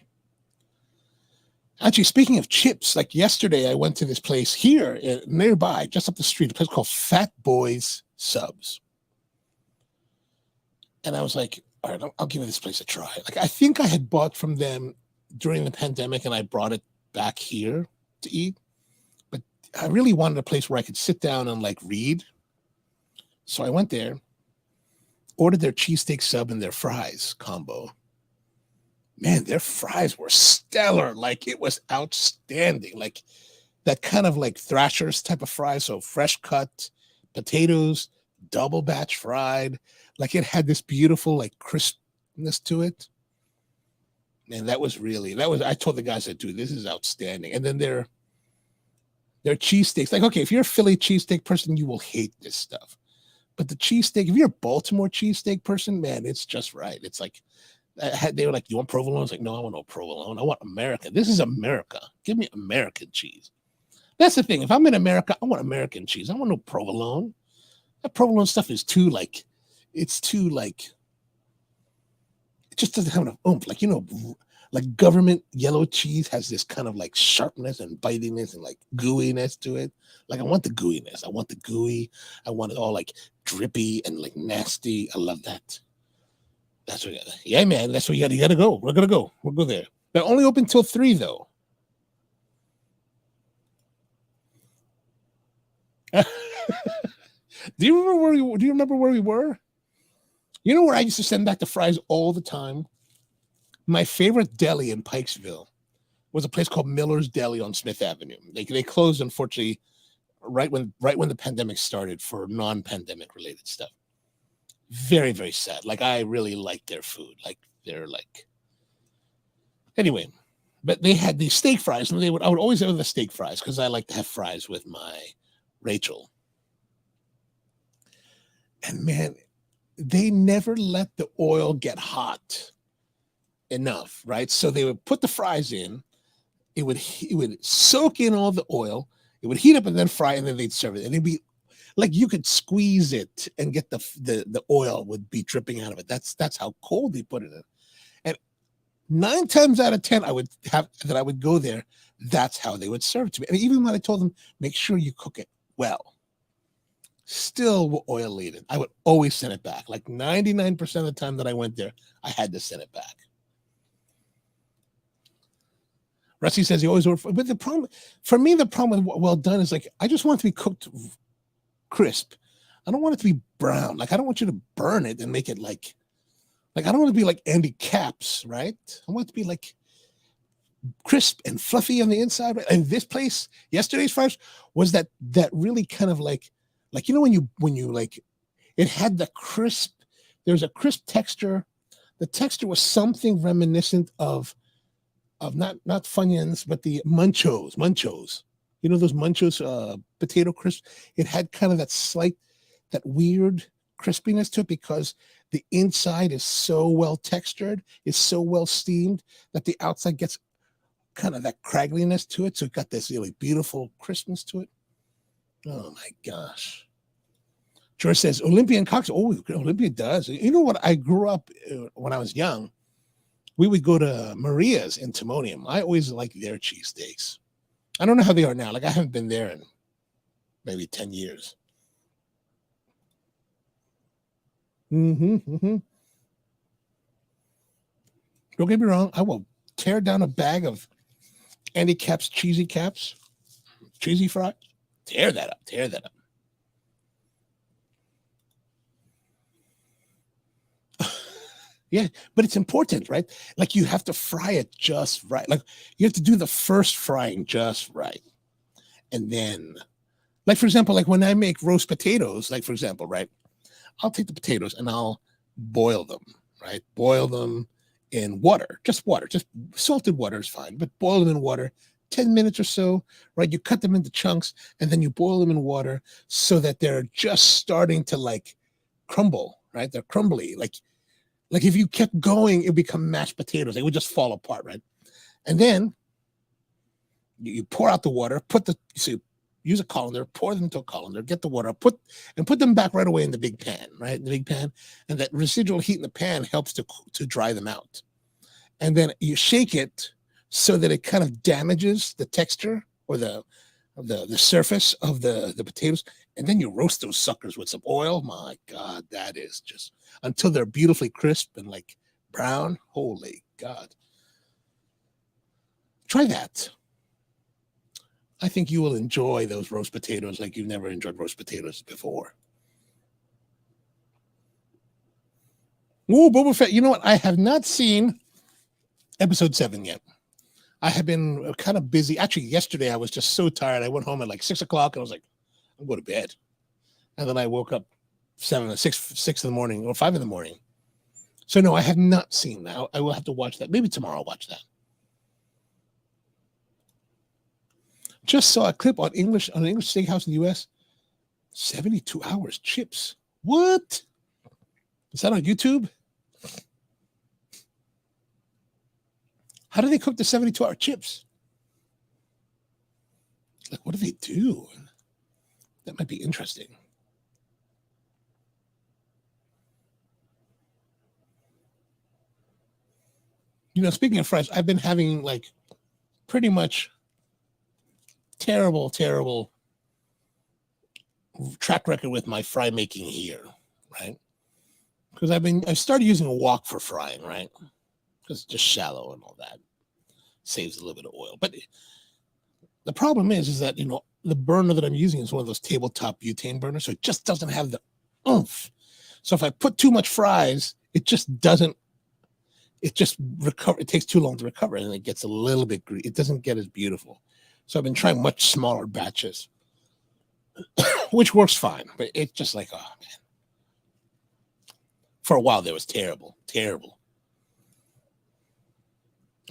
Actually, speaking of chips, like yesterday, I went to this place here nearby, just up the street, a place called Fat Boys Subs. And I was like, all right, I'll give this place a try. Like, I think I had bought from them during the pandemic, and I brought it back here to eat. But I really wanted a place where I could sit down and like read. So I went there, ordered their cheesesteak sub and their fries combo. Man, their fries were stellar. Like it was outstanding. Like that kind of like Thrasher's type of fries. So fresh cut potatoes, double batch fried. Like it had this beautiful like crispness to it. Man, that was I told the guys that, dude, this is outstanding. And then their cheesesteaks. Like, okay, if you're a Philly cheesesteak person, you will hate this stuff. But the cheesesteak, if you're a Baltimore cheesesteak person, man, it's just right. It's like, they were like, you want provolone? I was like, no, I want no provolone. I want America. This is America. Give me American cheese. That's the thing. If I'm in America, I want American cheese. I want no provolone. That provolone stuff is too like, it's too like, it just doesn't have enough oomph. Like, you know, like government yellow cheese has this kind of like sharpness and bitiness and like gooiness to it. Like I want the gooiness. I want the gooey. I want it all like drippy and like nasty. I love that. That's what. Yeah, man. That's what you got to go. We're gonna go. We'll go there. They're only open till 3 though. Do you remember where we were? You know where I used to send back the fries all the time? My favorite deli in Pikesville was a place called Miller's Deli on Smith Avenue. They closed, unfortunately, right when the pandemic started for non-pandemic related stuff. Very, very sad. Like I really liked their food. Like they're like anyway, but they had these steak fries, and I would always have the steak fries because I like to have fries with my Rachel. And man, they never let the oil get hot enough, right? So they would put the fries in, it would soak in all the oil, it would heat up and then fry, and then they'd serve it. And it'd be like you could squeeze it and get the oil would be dripping out of it. That's how cold they put it in. And 9 times out of 10, I would go there. That's how they would serve it to me. And even when I told them, make sure you cook it well, still were oil laden. I would always send it back. Like 99% of the time that I went there, I had to send it back. Rusty says he always ordered, but the problem with well done is like I just want it to be cooked crisp. I don't want it to be brown. Like I don't want you to burn it and make it like I don't want it to be like Andy Caps, right? I want it to be like crisp and fluffy on the inside. Right? And this place, yesterday's fries, was that really kind of like you know when you like it had the crisp. There was a crisp texture. The texture was something reminiscent of not Funyuns, but the Munchos. You know those Munchos potato crisp? It had kind of that weird crispiness to it because the inside is so well textured, is so well steamed that the outside gets kind of that craggliness to it. So it got this really beautiful crispness to it. Oh my gosh. George says Olympian cocktail. Oh, Olympia does. You know what? I grew up when I was young. We would go to Maria's in Timonium. I always liked their cheesesteaks. I don't know how they are now. Like I haven't been there in maybe 10 years. Don't get me wrong. I will tear down a bag of Andy Caps cheesy fries. Tear that up. Yeah, but it's important, right? Like you have to fry it just right. Like you have to do the first frying just right. And then, like for example, like when I make roast potatoes, like for example, right? I'll take the potatoes and I'll boil them, right? Boil them in water, just salted water is fine, but boil them in water 10 minutes or so, right? You cut them into chunks and then you boil them in water so that they're just starting to like crumble, right? They're crumbly. Like if you kept going, it would become mashed potatoes. They would just fall apart, right? And then you pour out the water, use a colander, pour them into a colander, get the water, put them back right away in the big pan, right? The big pan. And that residual heat in the pan helps to dry them out. And then you shake it so that it kind of damages the texture or the surface of the potatoes. And then you roast those suckers with some oil. My God, that is just until they're beautifully crisp and like brown. Holy God. Try that. I think you will enjoy those roast potatoes like you've never enjoyed roast potatoes before. Ooh, Boba Fett. You know what? I have not seen episode 7 yet. I have been kind of busy. Actually, yesterday I was just so tired. I went home at like 6 o'clock and I was like, I'm going to bed. And then I woke up 6 in the morning or 5 in the morning. So no, I have not seen that. I will have to watch that. Maybe tomorrow I'll watch that. Just saw a clip on an English steakhouse in the US. 72 hours chips. What? Is that on YouTube? How do they cook the 72-hour chips? Like, what do they do? That might be interesting. You know, speaking of fries, I've been having like pretty much terrible track record with my fry making here, right? Because I started using a wok for frying, right? Because it's just shallow and all that. Saves a little bit of oil. But the problem is that, you know, the burner that I'm using is one of those tabletop butane burners, so it just doesn't have the oomph. So if I put too much fries, it just doesn't, it takes too long to recover, and it gets a little bit greasy. It doesn't get as beautiful. So I've been trying much smaller batches, which works fine, but it's just like, oh man. For a while there was terrible.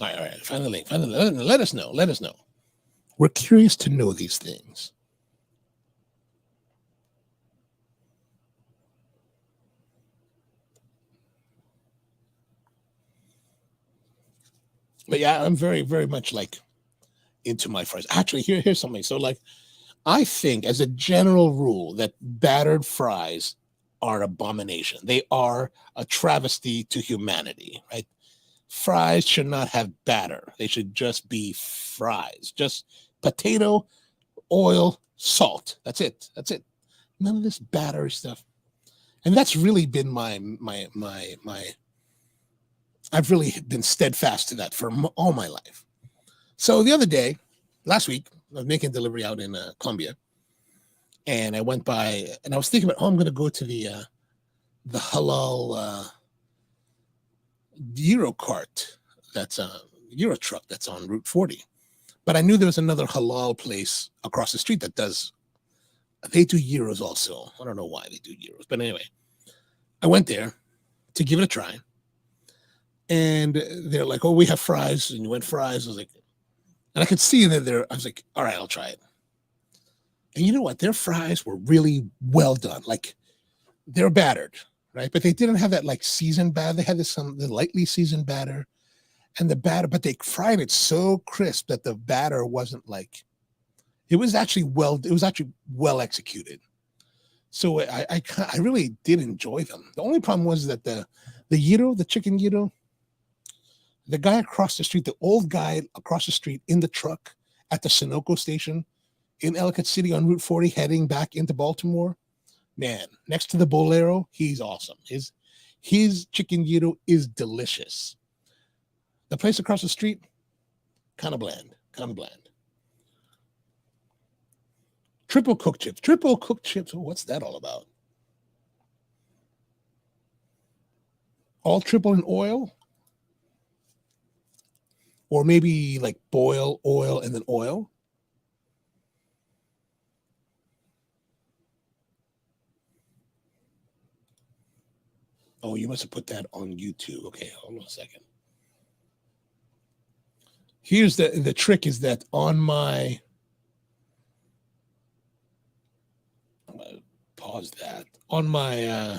All right. Find the link. Let us know. We're curious to know these things. But yeah, I'm very, very much like into my fries. Actually, here's something. So like, I think as a general rule that battered fries are an abomination. They are a travesty to humanity, right? Fries should not have batter. They should just be fries. Just potato, oil, salt. That's it. None of this batter stuff. And that's really been my I've really been steadfast to that for all my life. So the other day, last week, I was making a delivery out in Colombia, and I went by, and I was thinking about, I'm going to go to the halal Euro cart, that's a Euro truck that's on Route 40. But I knew there was another halal place across the street that they do gyros also. I don't know why they do gyros, but anyway, I went there to give it a try. And they're like, oh, we have fries. And you went fries. I was like, and I could see that I was like, all right, I'll try it. And you know what? Their fries were really well done. Like, they're battered, right? But they didn't have that like seasoned batter. They had the lightly seasoned batter. And the batter, but they fried it so crisp that the batter wasn't like, it was actually well executed. So I really did enjoy them. The only problem was that the chicken gyro, the guy across the street, the old guy across the street in the truck at the Sunoco station in Ellicott City on Route 40 heading back into Baltimore, man, next to the Bolero, he's awesome. His chicken gyro is delicious. The place across the street, kind of bland. Triple cooked chips. Oh, what's that all about? All triple in oil? Or maybe like boil, oil, and then oil? Oh, you must have put that on YouTube. Okay, hold on a second. Here's the trick is that on my, I'm going to pause that. On my,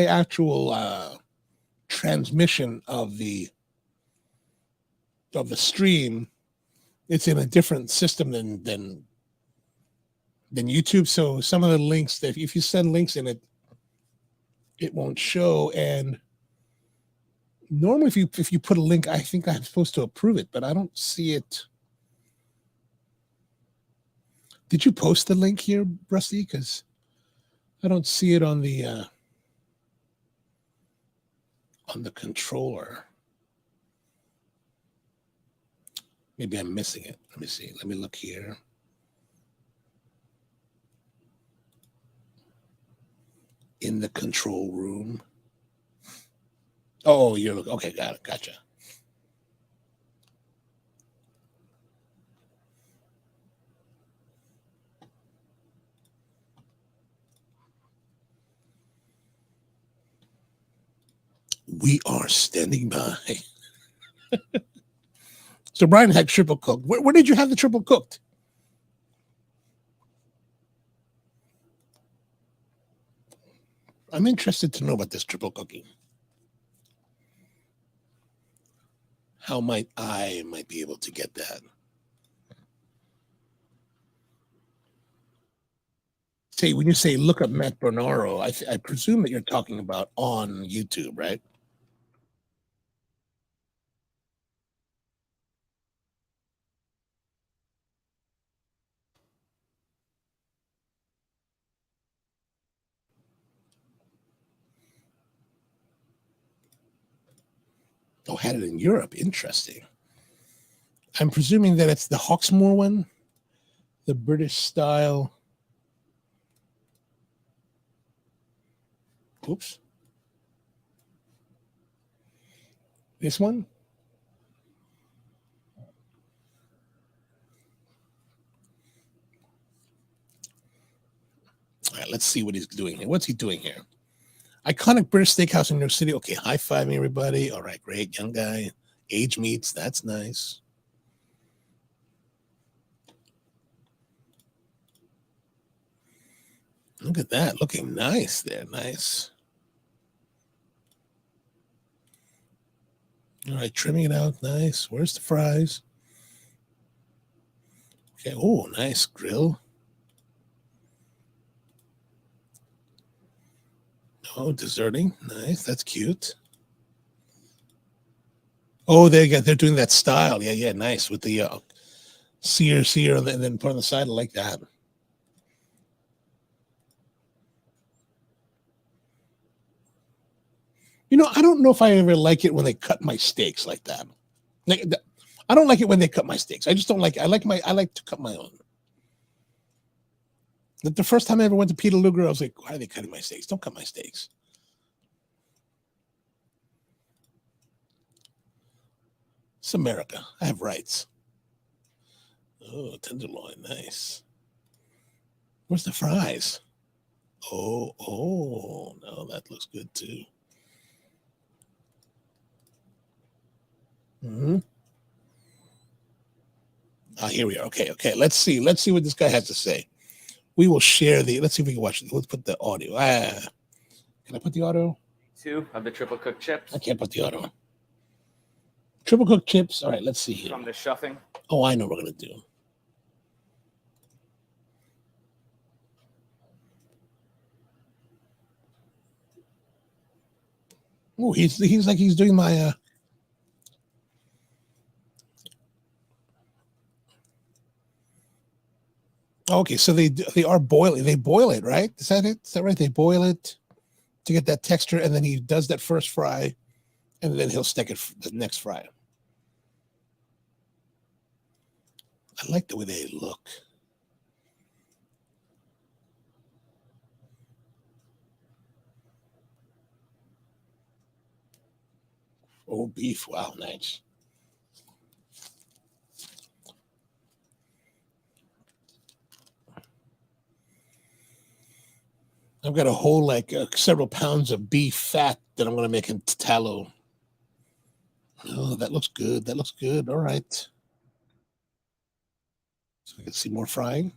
actual transmission of the stream, it's in a different system than YouTube. So some of the links that if you send links in it won't show, and Normally, if you put a link, I think I'm supposed to approve it, but I don't see it. Did you post the link here, Rusty? Because I don't see it on the controller. Maybe I'm missing it. Let me see. Let me look here. In the control room. Oh, you're looking. Okay, got it. Gotcha. We are standing by. So Brian had triple cooked. Where did you have the triple cooked? I'm interested to know about this triple cooking. How might I be able to get that? Say, when you say look up Matt Bernaro, I presume that you're talking about on YouTube, right? Oh, had it in Europe. Interesting. I'm presuming that it's the Hawksmoor one, the British style. Oops. This one? All right, let's see what he's doing here. What's he doing here? Iconic British steakhouse in New York City. Okay, high-fiving everybody. All right, great. Young guy. Age meats. That's nice. Look at that. Looking nice there. Nice. All right, trimming it out. Nice. Where's the fries? Okay. Oh, nice grill. Oh, desserting. Nice. That's cute. Oh, they're doing that style. Yeah, yeah. Nice with the sear, and then put on the side. I like that. You know, I don't know if I ever like it when they cut my steaks like that. Like, I don't like it when they cut my steaks. I just don't like. I like to cut my own. Like the first time I ever went to Peter Luger, I was like, why are they cutting my steaks? Don't cut my steaks. It's America. I have rights. Oh, tenderloin, nice. Where's the fries? Oh, no, that looks good too. Mm-hmm. Ah, here we are. Okay. Let's see what this guy has to say. We will share let's see if we can watch it. Let's put the audio. Can I put the audio? 2 of the triple cooked chips. I can't put the audio. Triple cooked chips. All right, let's see here. From the shuffing. Oh, I know what we're gonna do. Oh, he's like he's doing my Okay, so they are boiling. They boil it, right? Is that it? Is that right? They boil it to get that texture, and then he does that first fry, and then he'll stick it the next fry. I like the way they look. Oh, beef. Wow, nice. I've got a whole several pounds of beef fat that I'm going to make in tallow. Oh, that looks good. That looks good. All right. So I can see more frying.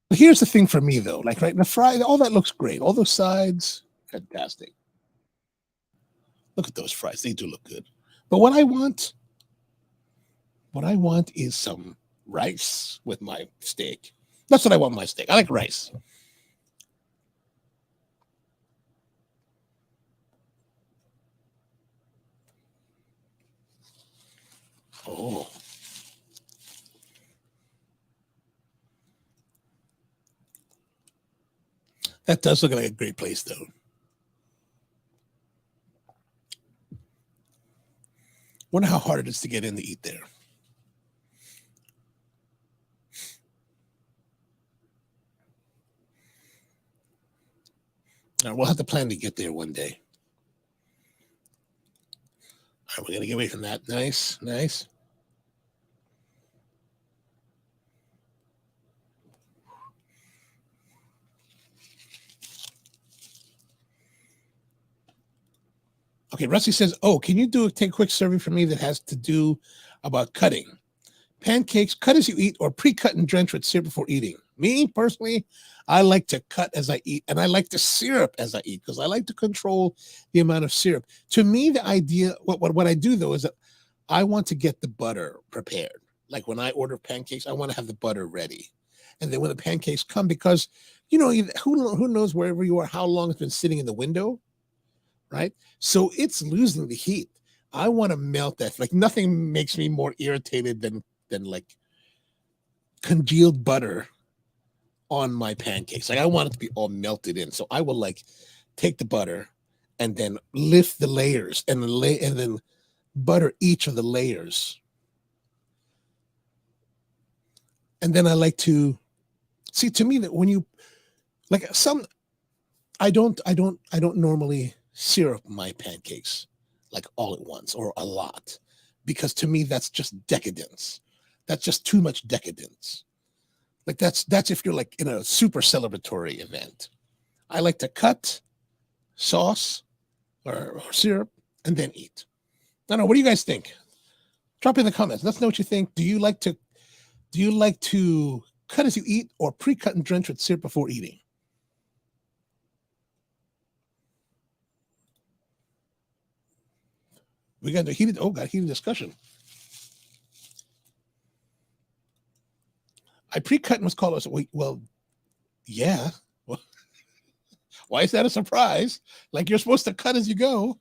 But here's the thing for me, though. Like, right, the fry, all that looks great. All those sides, fantastic. Look at those fries. They do look good. But what I want is some rice with my steak. That's what I want with my steak. I like rice. Oh. That does look like a great place, though. Wonder how hard it is to get in to eat there. All right, we'll have to plan to get there one day. All right, we're gonna get away from that. Nice, nice. Okay, Rusty says, "Oh, can you take a quick survey for me that has to do about cutting pancakes? Cut as you eat, or pre-cut and drench with syrup before eating?" Me personally, I like to cut as I eat, and I like to syrup as I eat because I like to control the amount of syrup. To me, the idea, what I do though, is that I want to get the butter prepared. Like when I order pancakes, I want to have the butter ready, and then when the pancakes come, because who knows wherever you are, how long it's been sitting in the window, right? So it's losing the heat. I want to melt that. Like nothing makes me more irritated than like congealed butter on my pancakes. Like I want it to be all melted in. So I will like take the butter and then lift the layers and then butter each of the layers. And then I like to see, to me, that when you like I don't normally syrup my pancakes like all at once or a lot, because to me that's just decadence. That's just too much decadence. Like that's if you're like in a super celebratory event. I like to cut, sauce or syrup, and then eat. I don't know. What do you guys think? Drop in the comments. Let's know what you think. Do you like to cut as you eat, or pre-cut and drench with syrup before eating? We got a heated discussion. I pre-cut and was called. Well, yeah. Well, why is that a surprise? Like you're supposed to cut as you go.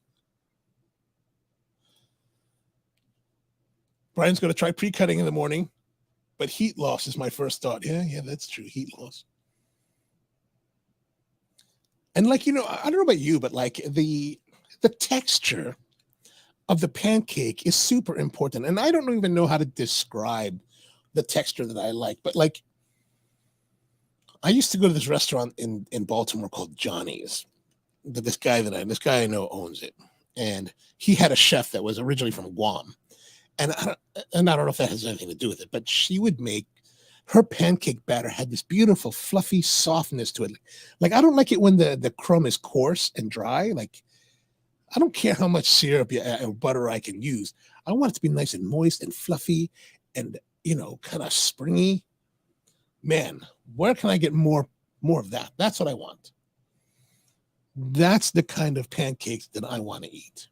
Brian's going to try pre-cutting in the morning, but heat loss is my first thought. Yeah, that's true. Heat loss. And like, I don't know about you, but like the texture of the pancake is super important. And I don't even know how to describe the texture that I like, but like I used to go to this restaurant in Baltimore called Johnny's. This guy I know owns it, and he had a chef that was originally from Guam, and I don't know if that has anything to do with it, but she would make her pancake batter had this beautiful fluffy softness to it. Like I don't like it when the crumb is coarse and dry. Like I don't care how much syrup or butter I can use. I want it to be nice and moist and fluffy and kind of springy. Man, where can I get more of that? That's what I want. That's the kind of pancakes that I want to eat.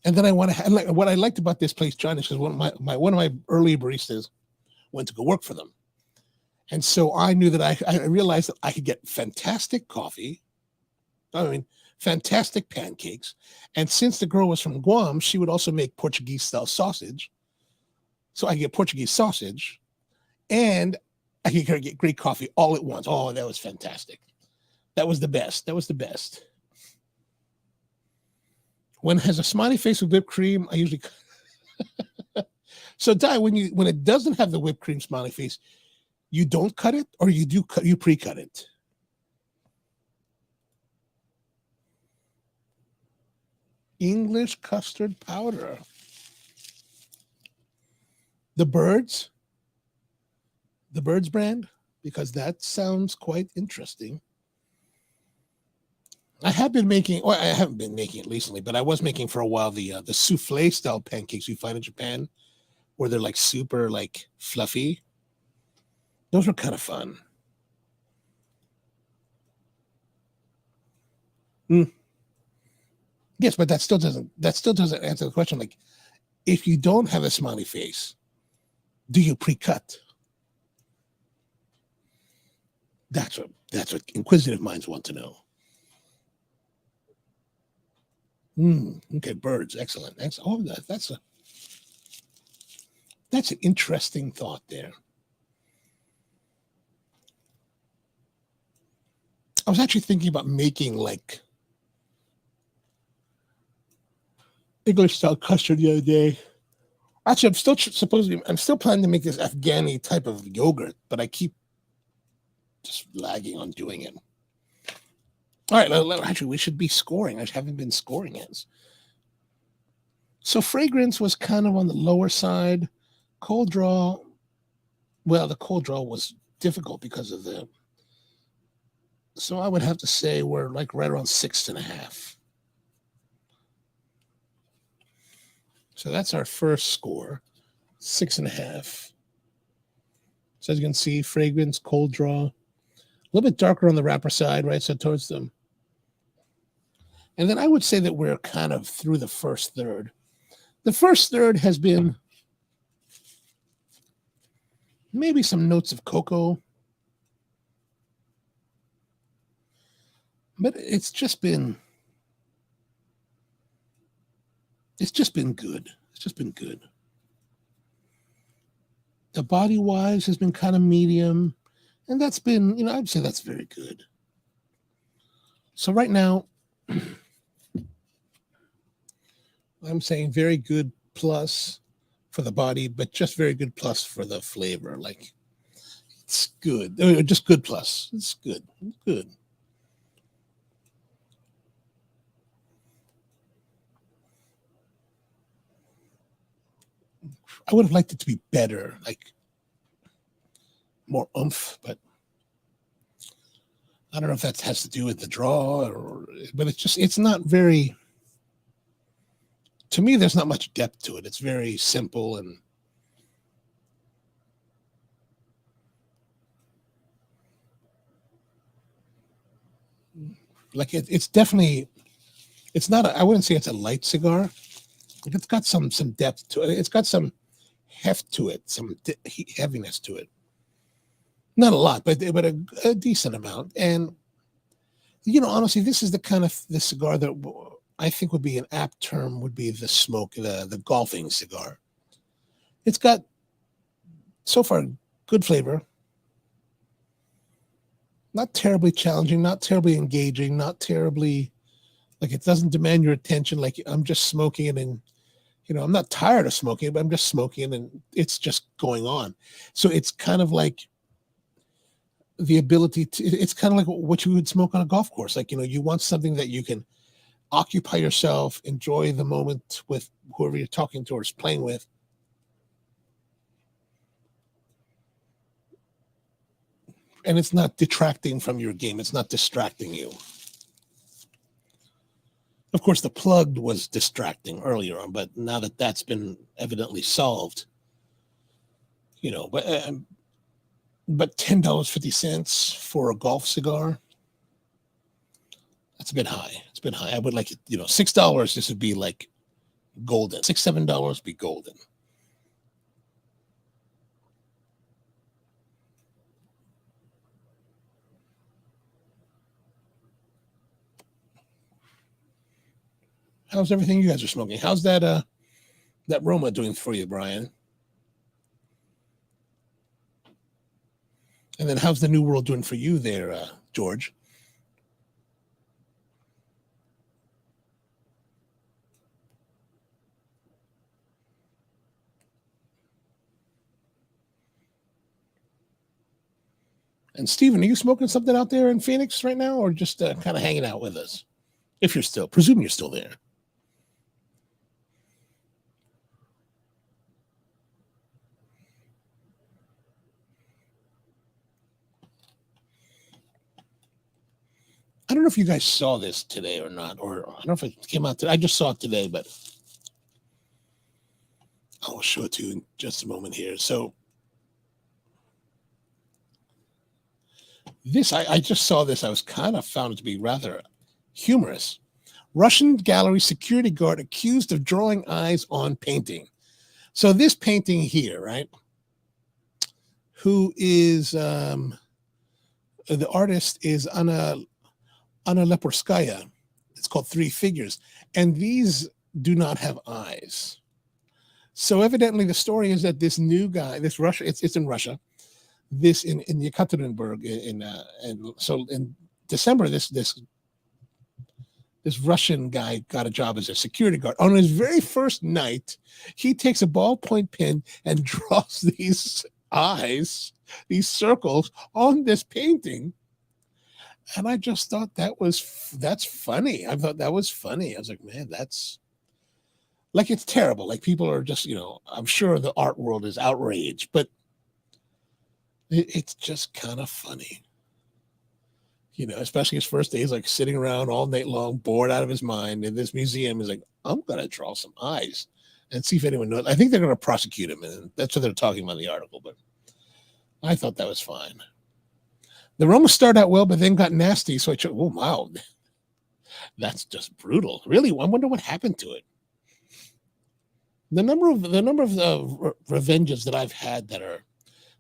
And then I want to have, like, what I liked about this place, John, is because one of my early baristas went to go work for them. And so I knew that I realized that I could get fantastic coffee. I mean, fantastic pancakes. And since the girl was from Guam, she would also make Portuguese style sausage. So I get Portuguese sausage and I could get great coffee all at once. Oh, that was fantastic. That was the best. That was the best. When it has a smiley face with whipped cream, I usually. So, Di, when it doesn't have the whipped cream smiley face, you don't cut it, or you pre-cut it? English custard powder. The Birds brand, because that sounds quite interesting. I haven't been making it recently, but I was making for a while the souffle style pancakes you find in Japan, where they're like super like fluffy. Those were kind of fun. Yes, but that still doesn't answer the question. Like, if you don't have a smiley face, do you pre-cut? That's what inquisitive minds want to know. Okay, birds, excellent. Oh, that's a. That's an interesting thought there. I was actually thinking about making like English style custard the other day. Actually, I'm still planning to make this Afghani type of yogurt, but I keep just lagging on doing it. All right, actually, we should be scoring. I haven't been scoring yet. So fragrance was kind of on the lower side. Cold draw, well, the cold draw was difficult because of the. So I would have to say we're like right around 6.5. So that's our first score, 6.5. So as you can see, fragrance, cold draw, a little bit darker on the wrapper side, right? So towards them. And then I would say that we're kind of through the first third. The first third has been maybe some notes of cocoa, but it's just been good. It's just been good. The body wise has been kind of medium, and that's been, I'd say that's very good. So right now, I'm saying very good plus for the body, but just very good plus for the flavor. Like, it's good. Just good plus. It's good. It's good. I would have liked it to be better, like more oomph, but I don't know if that has to do with the draw but it's not very, to me, there's not much depth to it. It's very simple and like it's definitely, it's not, I wouldn't say it's a light cigar. Like it's got some depth to it. It's got some heft to it, some heaviness to it. Not a lot, but a decent amount. And, honestly, this is the kind of the cigar that I think would be an apt term would be the smoke, the golfing cigar. It's got, so far, good flavor. Not terribly challenging, not terribly engaging, not terribly, like it doesn't demand your attention. Like I'm just smoking it and, I'm not tired of smoking it, but I'm just smoking and it's just going on. So it's kind of like the ability to, it's kind of like what you would smoke on a golf course. Like, you want something that you can occupy yourself, enjoy the moment with whoever you're talking to or is playing with. And it's not detracting from your game. It's not distracting you. Of course, the plug was distracting earlier on, but now that that's been evidently solved, but $10.50 for a golf cigar, that's a bit high. It's been high. I would like it, $6. This would be like golden. $6-7 be golden. How's everything you guys are smoking? How's that Roma doing for you, Brian? And then how's the New World doing for you there, George? And Steven, are you smoking something out there in Phoenix right now or just kind of hanging out with us? If you're still, presume you're still there. I don't know if you guys saw this today or not, or I don't know if it came out today. I just saw it today, but I'll show it to you in just a moment here. So this, I just saw this. I was kind of found it to be rather humorous. Russian gallery security guard accused of drawing eyes on painting. So this painting here, right? Who is the artist is Anna Leporskaya. It's called Three Figures. And these do not have eyes. So evidently the story is that this new guy, this Russia, it's in Russia, this in Yekaterinburg and so in December, this Russian guy got a job as a security guard. On his very first night, he takes a ballpoint pen and draws these eyes, these circles on this painting. And I just thought that's funny. I thought that was funny. I was like, man, that's like, it's terrible. Like, people are just, I'm sure the art world is outraged, but it's just kind of funny. Especially his first day, he's like sitting around all night long, bored out of his mind. And this museum is like, I'm going to draw some eyes and see if anyone knows. I think they're going to prosecute him. And that's what they're talking about in the article. But I thought that was fine. The Roma started out well, but then got nasty. So oh, wow. That's just brutal. Really, I wonder what happened to it. The number of revenges that I've had that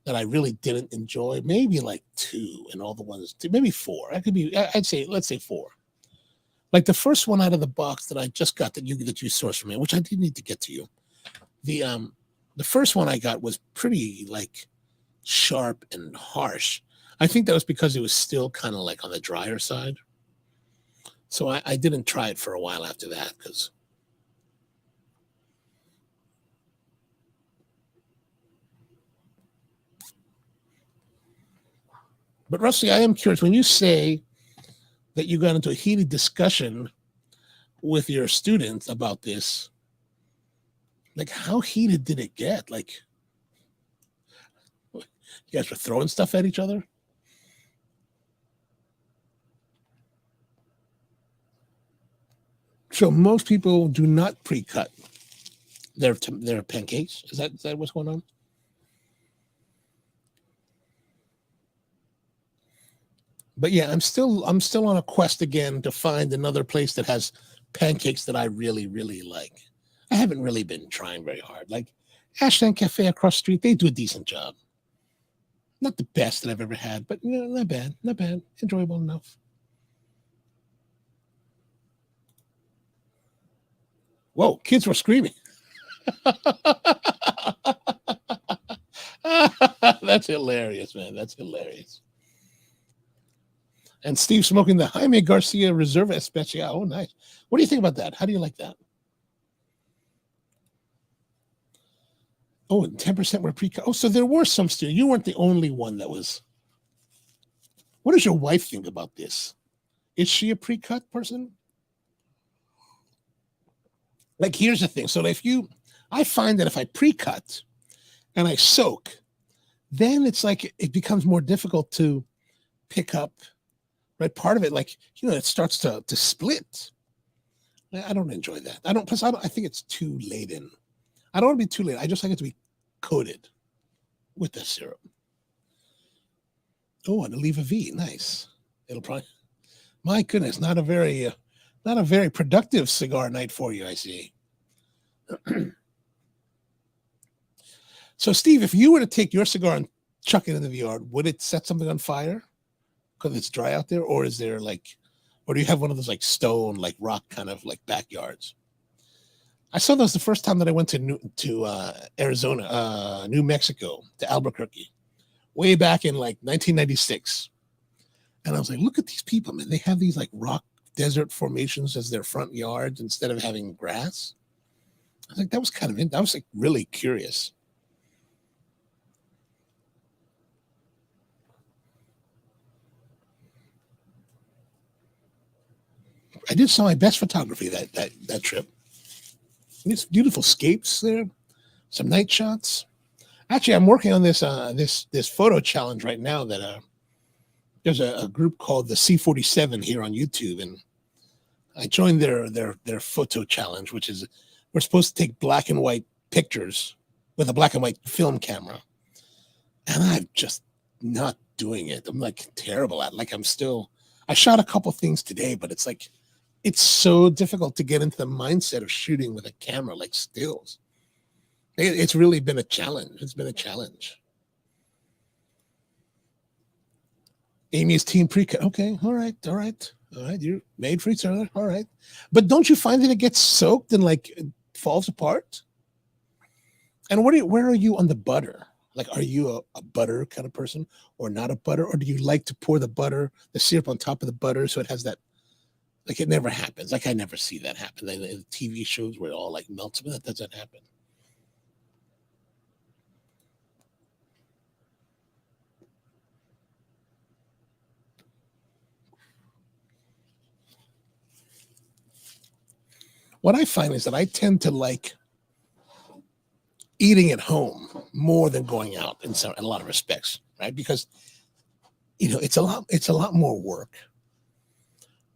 I really didn't enjoy, maybe like 2, and all the ones, maybe 4. Let's say 4. Like the first one out of the box that I just got that you sourced from me, which I did need to get to you. The first one I got was pretty like sharp and harsh. I think that was because it was still kind of like on the drier side. So I didn't try it for a while after that because. But Rusty, I am curious, when you say that you got into a heated discussion with your students about this, like, how heated did it get? Like, you guys were throwing stuff at each other? So most people do not pre-cut their pancakes. Is that what's going on? But yeah, I'm still on a quest again to find another place that has pancakes that I really, really like. I haven't really been trying very hard. Like Ashland Cafe across the street, they do a decent job. Not the best that I've ever had, but not bad, enjoyable enough. Whoa, kids were screaming. That's hilarious, man. That's hilarious. And Steve smoking the Jaime Garcia Reserva Especial. Oh, nice. What do you think about that? How do you like that? Oh, and 10% were pre-cut. Oh, so there were some still. You weren't the only one that was. What does your wife think about this? Is she a pre-cut person? Like, here's the thing. So I find that if I pre-cut and I soak, then it's like it becomes more difficult to pick up. Right, part of it, like, it starts to split. I don't enjoy that. I think it's too laden. I don't want to be too late. I just like it to be coated with the syrup. Oh, and Oliva V, nice. It'll probably. My goodness, not a very productive cigar night for you, I see. So, Steve, if you were to take your cigar and chuck it into the yard, would it set something on fire? Because it's dry out there, or is there or do you have one of those like stone, like rock kind of like backyards? I saw those the first time that I went to Arizona, New Mexico, to Albuquerque, way back in like 1996. And I was like, look at these people, man. They have these like rock desert formations as their front yards instead of having grass. I was like, that was like really curious. I did some of my best photography that trip. These beautiful scapes there, some night shots. Actually, I'm working on this this photo challenge right now. That there's a group called the C47 here on YouTube, and I joined their photo challenge, which is we're supposed to take black and white pictures with a black and white film camera, and I'm just not doing it. I'm like terrible at it. Like I shot a couple things today, but it's like. It's so difficult to get into the mindset of shooting with a camera like stills. It's really been a challenge. It's been a challenge. Amy's team pre-cut. Okay, all right. You're made for each other. All right. But don't you find that it gets soaked and like it falls apart? And where are you on the butter? Like, are you a butter kind of person or not a butter? Or do you like to pour the syrup on top of the butter so it has that, like it never happens. Like I never see that happen. In the TV shows where it all like melts, but that doesn't happen. What I find is that I tend to like eating at home more than going out in a lot of respects, right? Because it's a lot more work,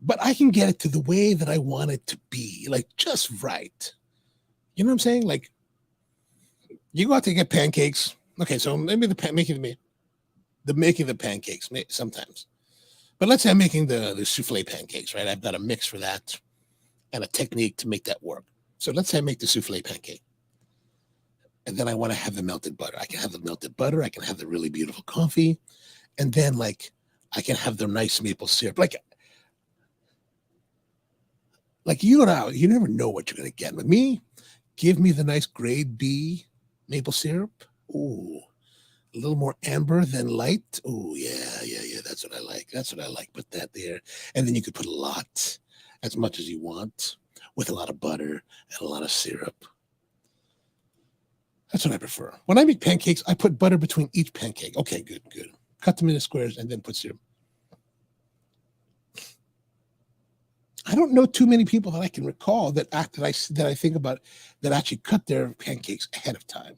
but I can get it to the way that I want it to be, like just right. You know what I'm saying? Like you go out to get pancakes. Okay, so maybe making the pancakes sometimes, but let's say I'm making the souffle pancakes, right? I've got a mix for that and a technique to make that work. So let's say I make the souffle pancake. And then I want to have the melted butter. I can have the melted butter. I can have the really beautiful coffee. And then like I can have the nice maple syrup. Like you never know what you're going to get. With me, give me the nice grade B maple syrup. Ooh, a little more amber than light. Oh, yeah. That's what I like. Put that there. And then you could put a lot, as much as you want, with a lot of butter and a lot of syrup. That's what I prefer. When I make pancakes, I put butter between each pancake. Okay, good. Cut them into squares and then put syrup. I don't know too many people that I can recall that I think about that actually cut their pancakes ahead of time.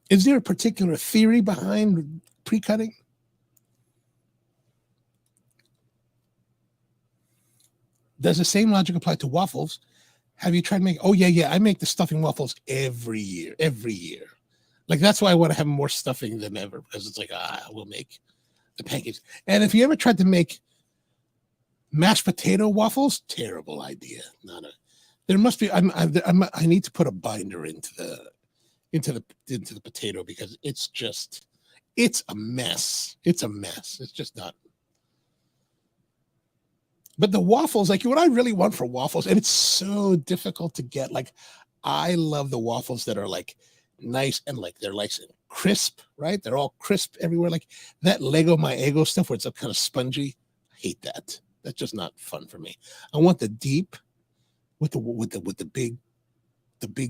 Is there a particular theory behind pre-cutting? Does the same logic apply to waffles? Have you tried making? Oh yeah. I make the stuffing waffles every year. Like that's why I want to have more stuffing than ever, because it's like we'll make the pancakes. And if you ever tried to make mashed potato waffles, terrible idea. There must be. I need to put a binder into the potato because it's a mess. It's just not. But the waffles, like what I really want for waffles, and it's so difficult to get. Like, I love the waffles that are like nice and like they're like crisp, right? They're all crisp everywhere. Like that Lego My Eggo stuff where it's kind of spongy. I hate that. That's just not fun for me. I want the deep with the big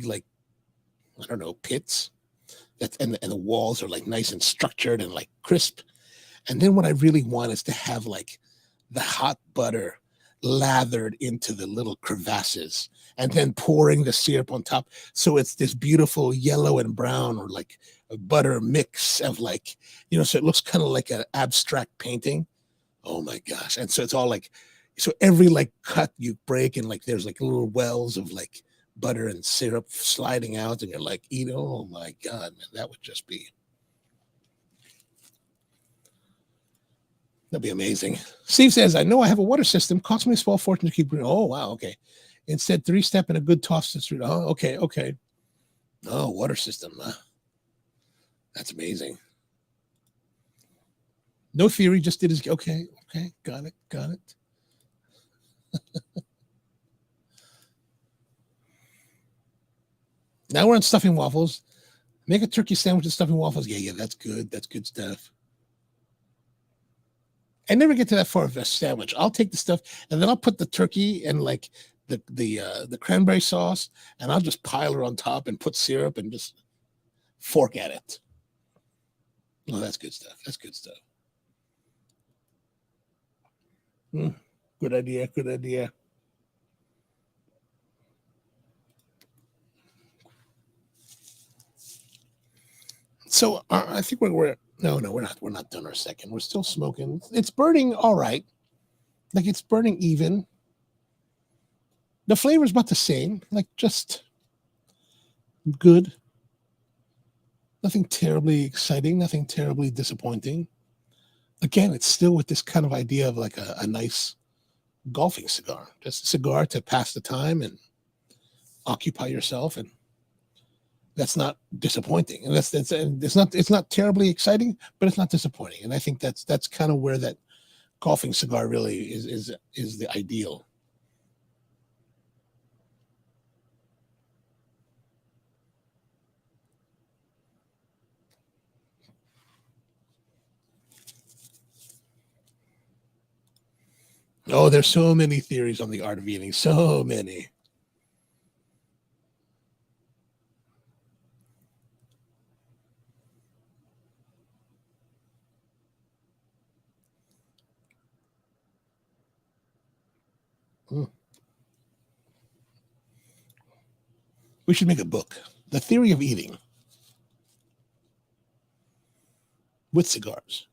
like I don't know pits. And the walls are like nice and structured and like crisp. And then what I really want is to have like the hot butter lathered into the little crevasses and then pouring the syrup on top. So it's this beautiful yellow and brown or like a butter mix of like, so it looks kind of like an abstract painting. Oh my gosh. And so it's all like, so every like cut you break and like there's like little wells of like butter and syrup sliding out and you're like, oh my God, man, that would just be. That'd be amazing. Steve says, I know I have a water system. Cost me a small fortune to keep brewing. Oh, wow. Okay. Instead, 3-step and a good toss to street. Oh, okay. Oh, water system. That's amazing. No theory, just did his. Okay. Got it. Now we're on stuffing waffles. Make a turkey sandwich with stuffing waffles. Yeah, that's good. That's good stuff. I never get to that far of a sandwich. I'll take the stuff and then I'll put the turkey and like the cranberry sauce and I'll just pile it on top and put syrup and just fork at it. Oh, that's good stuff. Good idea. So I think we're not done our second. We're still smoking. It's burning all right. Like it's burning even. The flavor's about the same, like just good. Nothing terribly exciting, nothing terribly disappointing. Again, it's still with this kind of idea of like a nice golfing cigar, just a cigar to pass the time and occupy yourself. And that's not disappointing, and it's not terribly exciting, but it's not disappointing. And I think that's kind of where that coughing cigar really is the ideal. Oh, there's so many theories on the art of eating, so many. Mm. We should make a book, The Theory of Eating with Cigars.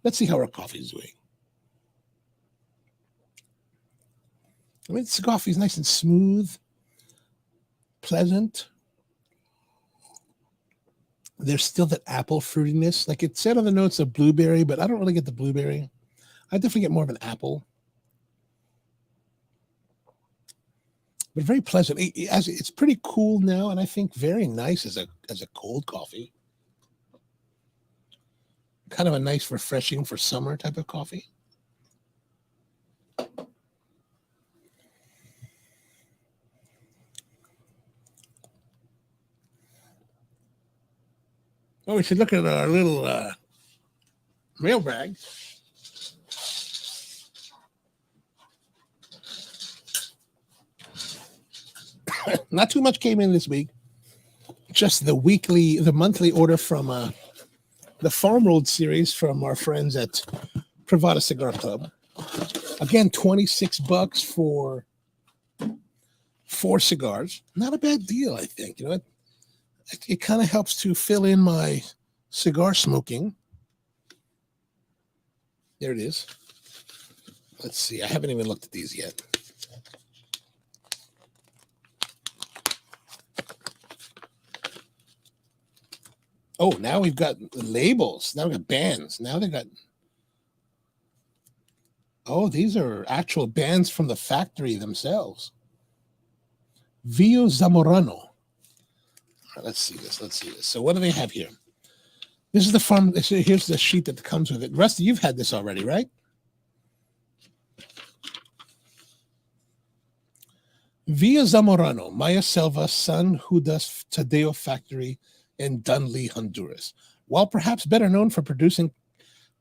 Let's see how our coffee is doing. I mean, the coffee is nice and smooth, pleasant. There's still that apple fruitiness. Like it said on the notes of blueberry, but I don't really get the blueberry. I definitely get more of an apple. But very pleasant. It's pretty cool now, and I think very nice as a cold coffee. Kind of a nice, refreshing for summer type of coffee. Oh, we should look at our little mailbag. Not too much came in this week. Just the monthly order from the Farm Road series from our friends at Privada Cigar Club. Again, $26 for 4 cigars. Not a bad deal, I think. You know, it kind of helps to fill in my cigar smoking. There it is. Let's see. I haven't even looked at these yet. Oh, now we've got labels. Now we've got bands. Now they got. Oh, these are actual bands from the factory themselves. Vio Zamorano. All right, let's see this. So what do they have here? This is the farm. Here's the sheet that comes with it. Rusty, you've had this already, right? Via Zamorano, Maya Selva, San Judas Tadeo Factory in Dunley, Honduras. While perhaps better known for producing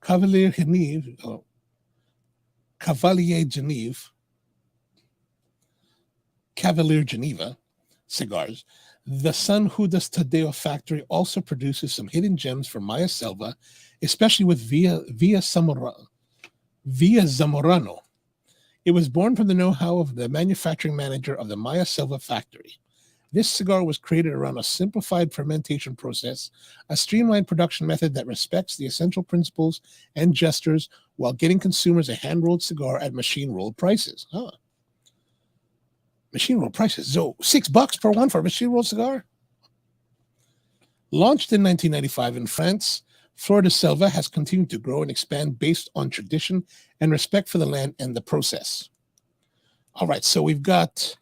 Cavalier Geneva cigars, the San Judas Tadeo factory also produces some hidden gems for Maya Selva, especially with Via Zamorano. It was born from the know-how of the manufacturing manager of the Maya Selva factory. This cigar was created around a simplified fermentation process, a streamlined production method that respects the essential principles and gestures while getting consumers a hand-rolled cigar at machine-rolled prices. Huh. Machine-rolled prices. So $6 per one for a machine-rolled cigar? Launched in 1995 in France, Flor de Selva has continued to grow and expand based on tradition and respect for the land and the process. All right, so we've got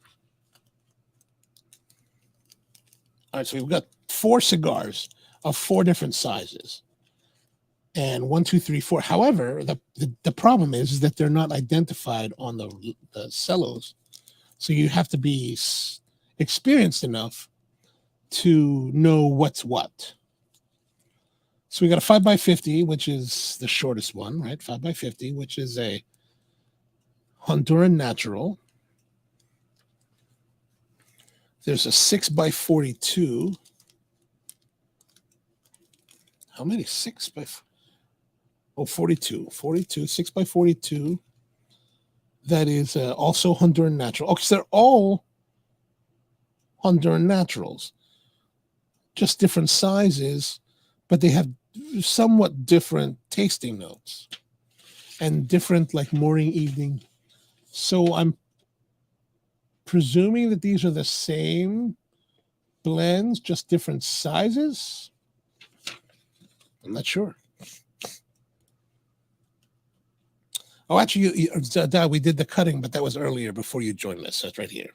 4 cigars of 4 different sizes. And 1, 2, 3, 4. However, the problem is that they're not identified on the cellos. So you have to be experienced enough to know what's what. So we got a 5x50, which is the shortest one, right? 5x50, which is a Honduran natural. There's a 6x42. How many? 42. 42, 6x42. That is also Honduran natural. Okay, so they're all Honduran naturals, just different sizes, but they have somewhat different tasting notes and different like morning, evening. So I'm presuming that these are the same blends, just different sizes. I'm not sure. Oh, actually, we did the cutting, but that was earlier before you joined us. That's right here.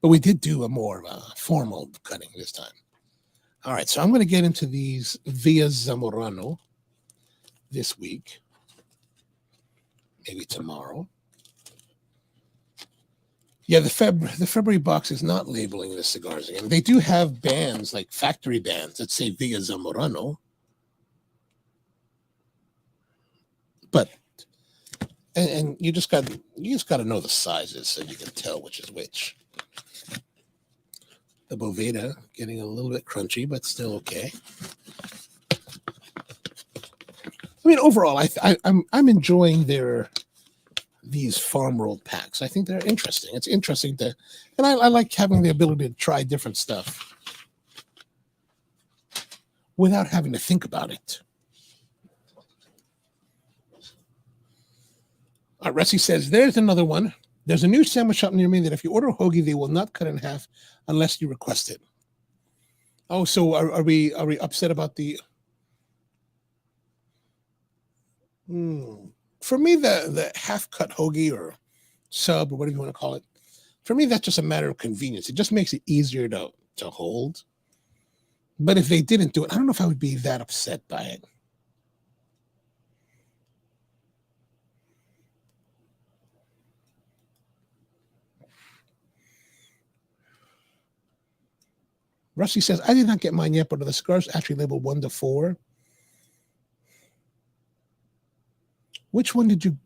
But we did do a more formal cutting this time. All right, so I'm going to get into these Via Zamorano this week, maybe tomorrow. Yeah, the February box is not labeling the cigars again. They do have bands, like factory bands, that say Via Zamorano. But and you just got to know the sizes so you can tell which is which. The Boveda getting a little bit crunchy, but still okay. I mean, overall, I'm enjoying these farm rolled packs. I think they're interesting. It's interesting and I like having the ability to try different stuff without having to think about it. Rusty says, there's another one. There's a new sandwich shop near me that if you order a hoagie, they will not cut in half unless you request it. Oh, so are we upset about the... For me, the half-cut hoagie or sub or whatever you want to call it, for me, that's just a matter of convenience. It just makes it easier to hold. But if they didn't do it, I don't know if I would be that upset by it. Rusty says, I did not get mine yet, but the cigars actually labeled 1 to 4. Which one did you...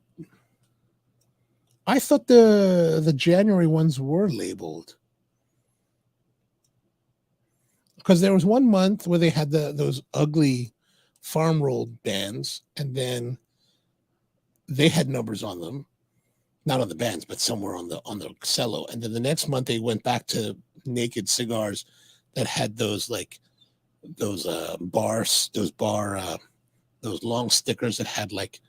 I thought the January ones were labeled. Because there was one month where they had those ugly farm rolled bands, and then they had numbers on them. Not on the bands, but somewhere on the cello. And then the next month they went back to naked cigars that had those those long stickers that had like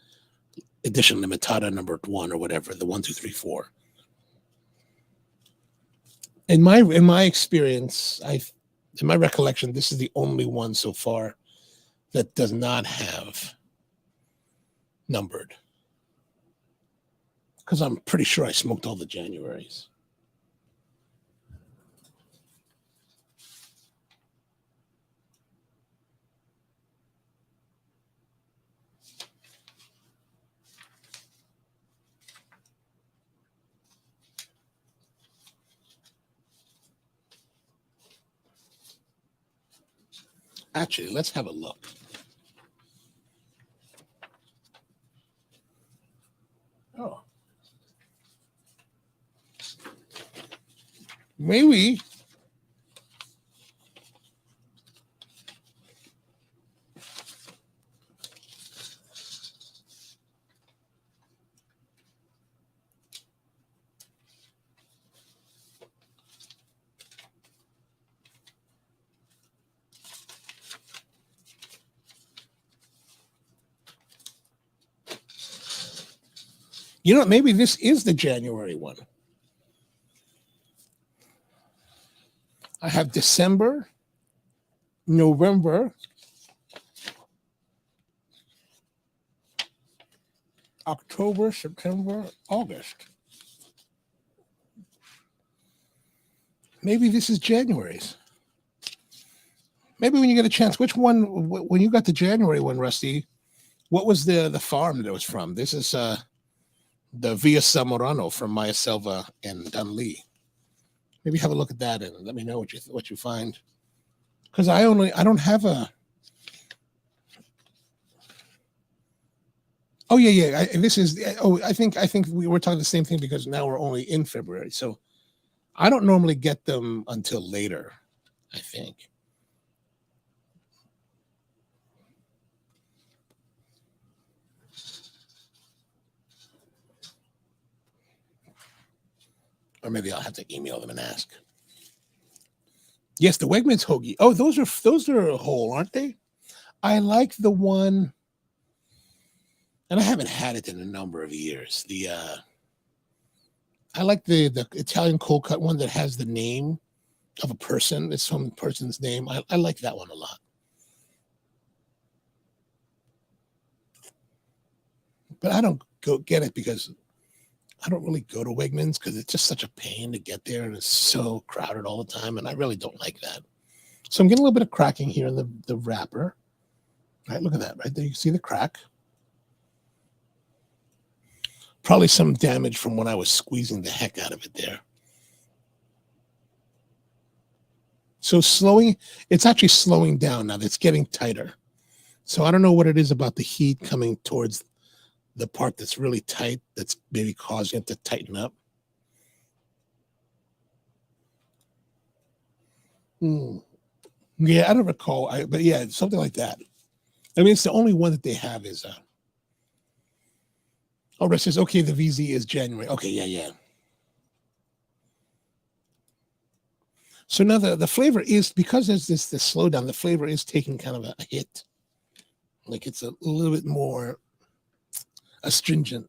edition limitada number 1 or whatever, the 1, 2, 3, 4. In my experience, in my recollection, this is the only one so far that does not have numbered. Because I'm pretty sure I smoked all the Januaries. Actually, let's have a look. Oh. Maybe. You know, maybe this is the January one. I have December, November, October, September, August. Maybe this is January's. Maybe when you get a chance, which one, when you got the January one, Rusty, what was the farm that it was from? This is the Via Zamorano from Maya Selva and Dunlea. Maybe have a look at that and let me know what you find. Because I don't have a... Oh yeah. This is... Oh, I think we were talking the same thing because now we're only in February. So I don't normally get them until later, I think. Or maybe I'll have to email them and ask. Yes, the Wegmans hoagie. Oh, those are whole, aren't they? I like the one, and I haven't had it in a number of years. I like the Italian cold cut one that has the name of a person. It's some person's name. I like that one a lot. But I don't go get it because I don't really go to Wegmans because it's just such a pain to get there and it's so crowded all the time. And I really don't like that. So I'm getting a little bit of cracking here in the wrapper. Right, look at that right there. You can see the crack. Probably some damage from when I was squeezing the heck out of it there. So it's actually slowing down now. It's getting tighter. So I don't know what it is about the heat coming towards the part that's really tight that's maybe causing it to tighten up. Yeah, I don't recall. But yeah, something like that. I mean, it's the only one that they have is oh, Rest says, okay, the VZ is January. Okay, yeah. So now the flavor is, because there's this slowdown, the flavor is taking kind of a hit. Like it's a little bit more astringent.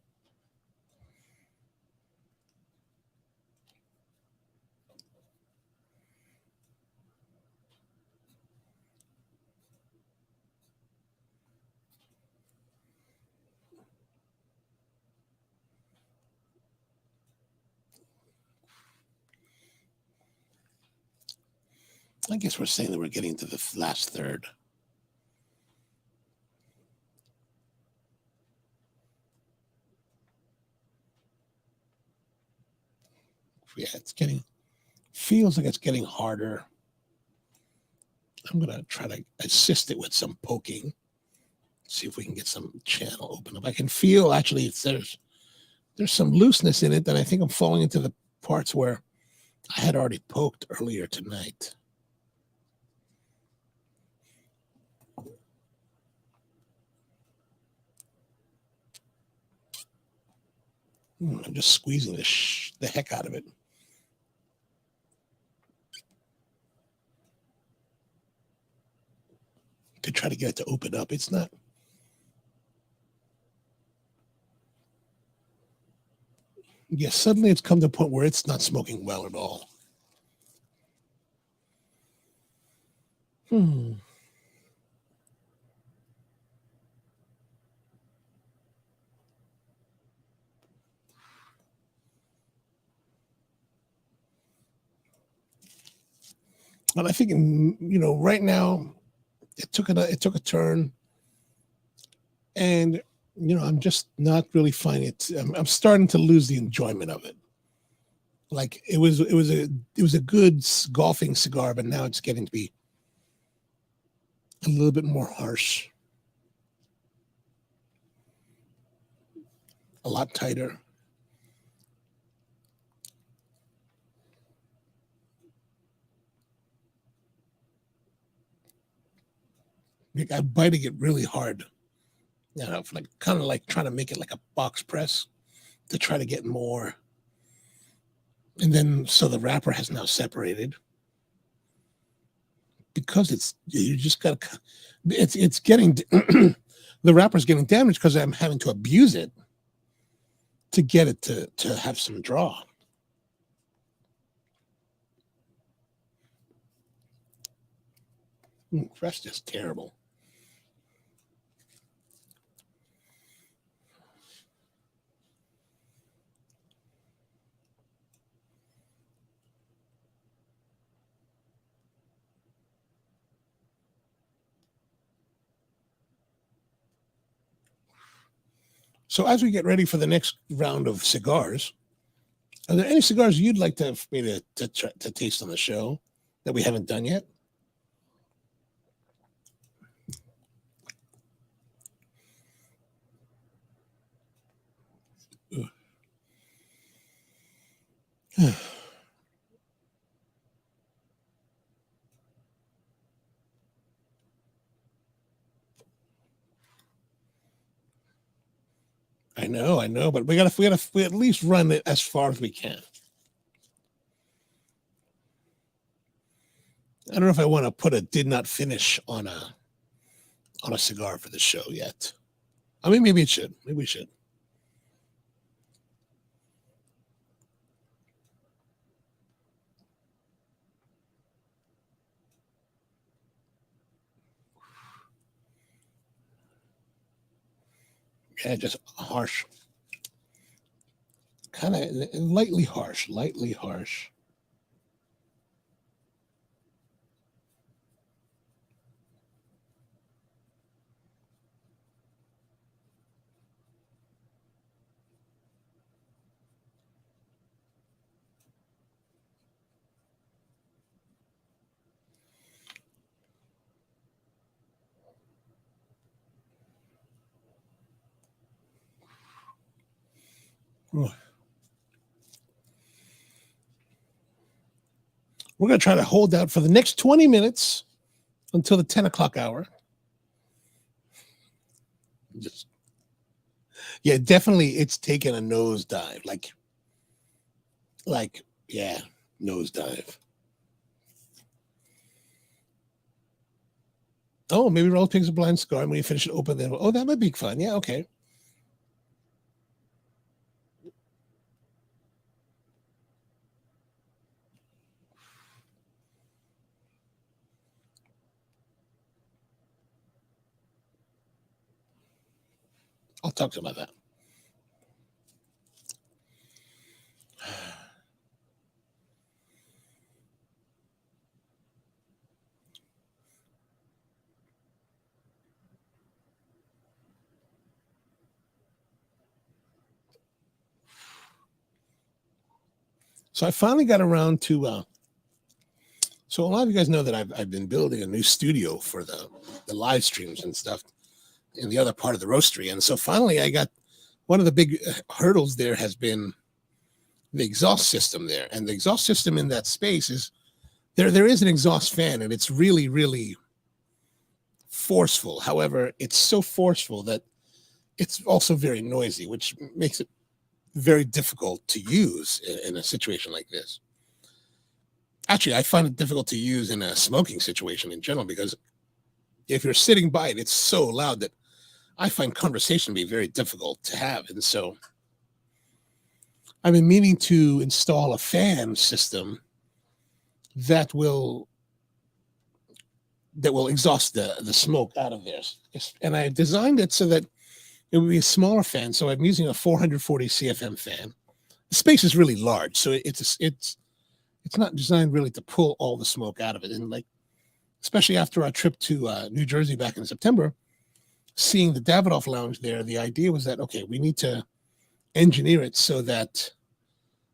I guess we're saying that we're getting to the last third. Yeah, feels like it's getting harder. I'm going to try to assist it with some poking. See if we can get some channel open up. I can feel actually there's some looseness in it that I think I'm falling into the parts where I had already poked earlier tonight. I'm just squeezing the heck out of it. To try to get it to open up. It's not. Yeah, suddenly it's come to a point where it's not smoking well at all. And I think, right now it took a turn, and I'm just not really finding it. I'm starting to lose the enjoyment of it. Like it was a good golfing cigar, but now it's getting to be a little bit more harsh, a lot tighter. Like I'm biting it really hard. Like kind of like trying to make it like a box press to try to get more. And then so the wrapper has now separated because you just got to. It's getting the wrapper's getting damaged because I'm having to abuse it to get it to have some draw. That's just terrible. So as we get ready for the next round of cigars, are there any cigars you'd like for me to taste on the show that we haven't done yet? I know, but we at least run it as far as we can. I don't know if I want to put a did not finish on a cigar for the show yet. I mean, maybe it should. Maybe we should. Yeah, just harsh. kind of lightly harsh, lightly harsh. We're going to try to hold out for the next 20 minutes until the 10 o'clock hour. Just, yeah, definitely it's taken a nosedive. Yeah, nosedive. Oh, maybe Roll picks a blind cigar and when you finish it, open then. Oh, that might be fun. Yeah, okay. I'll talk to him about that. So I finally got around to. So a lot of you guys know that I've been building a new studio for the live streams and stuff in the other part of the roastery, and so finally I got one of the big hurdles there has been the exhaust system there, and the exhaust system in that space is there is an exhaust fan, and it's really really forceful. However, it's so forceful that it's also very noisy, which makes it very difficult to use in a situation like this. Actually, I find it difficult to use in a smoking situation in general because if you're sitting by it, it's so loud that I find conversation to be very difficult to have. And so I've been meaning to install a fan system that will exhaust the smoke out of there. And I designed it so that it would be a smaller fan. So I'm using a 440 CFM fan. The space is really large, so it's not designed really to pull all the smoke out of it. And like, especially after our trip to New Jersey back in September, seeing the Davidoff Lounge there, the idea was that, okay, we need to engineer it so that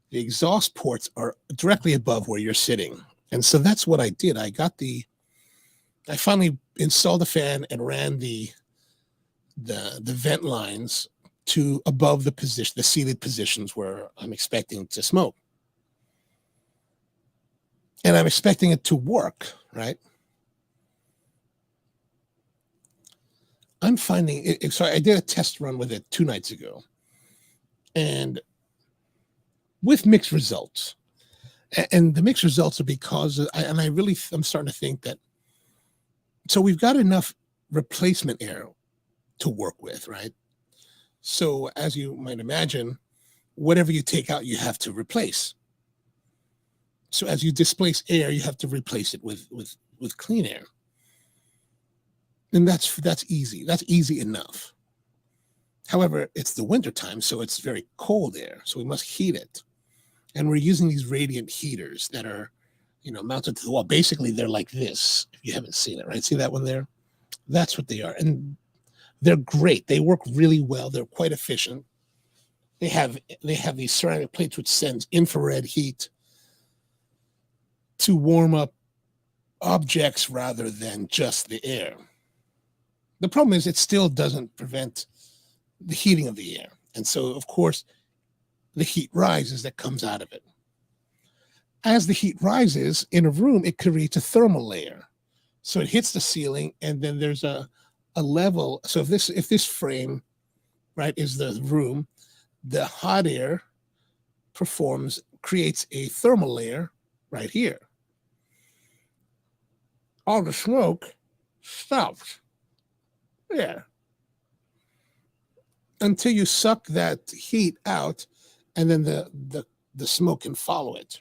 the exhaust ports are directly above where you're sitting. And so that's what I did. I finally installed the fan and ran the vent lines to above the seated positions where I'm expecting to smoke. And I'm expecting it to work, right? I'm finding it. So I did a test run with it 2 nights ago, and with mixed results. And the mixed results are because I'm starting to think that. So we've got enough replacement air to work with, right? So as you might imagine, whatever you take out, you have to replace. So as you displace air, you have to replace it with clean air. And that's easy. That's easy enough. However, it's the winter time, so it's very cold air. So we must heat it. And we're using these radiant heaters that are, mounted to the wall. Basically, they're like this. If you haven't seen it, right? See that one there? That's what they are. And they're great. They work really well. They're quite efficient. They have these ceramic plates which sends infrared heat to warm up objects rather than just the air. The problem is it still doesn't prevent the heating of the air. And so, of course, the heat rises that comes out of it. As the heat rises in a room, it creates a thermal layer. So it hits the ceiling, and then there's a level. So if this frame, right, is the room, the hot air creates a thermal layer right here. All the smoke stops. Yeah. Until you suck that heat out, and then the smoke can follow it.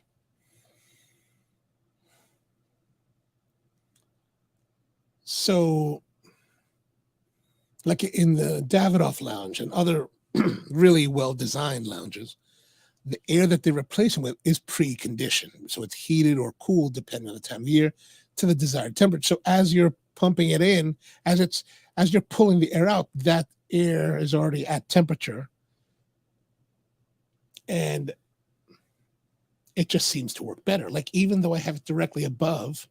So, like in the Davidoff Lounge and other really well-designed lounges, the air that they're replacing with is preconditioned. So it's heated or cooled, depending on the time of year, to the desired temperature. So as you're pumping it in, as you're pulling the air out, that air is already at temperature. And it just seems to work better. Like, even though I have it directly above,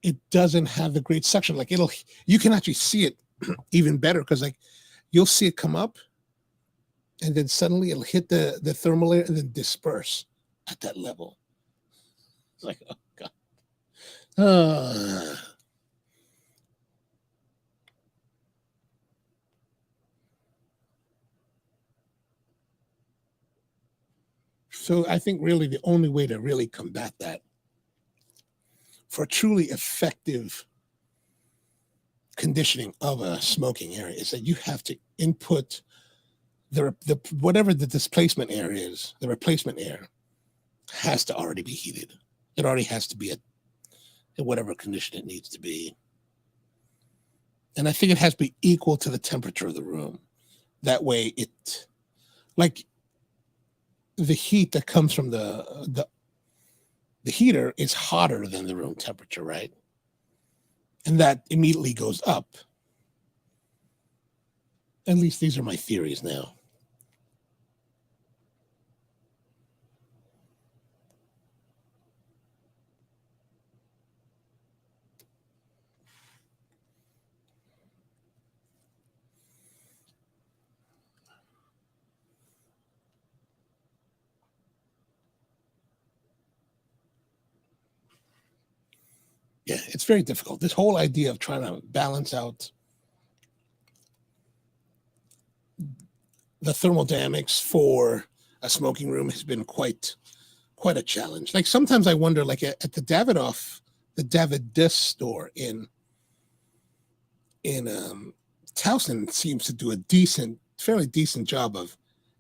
it doesn't have the great suction. Like, you can actually see it even better, because like you'll see it come up and then suddenly it'll hit the thermal layer and then disperse at that level. It's like, oh God. So I think really the only way to really combat that for truly effective conditioning of a smoking area is that you have to input the whatever the displacement air is, the replacement air has to already be heated. It already has to be at whatever condition it needs to be. And I think it has to be equal to the temperature of the room. That way it, like, the heat that comes from the heater is hotter than the room temperature, right? And that immediately goes up. At least these are my theories now. Yeah, it's very difficult. This whole idea of trying to balance out the thermodynamics for a smoking room has been quite a challenge. Like, sometimes I wonder, like at the Davidoff store in Towson seems to do a fairly decent job of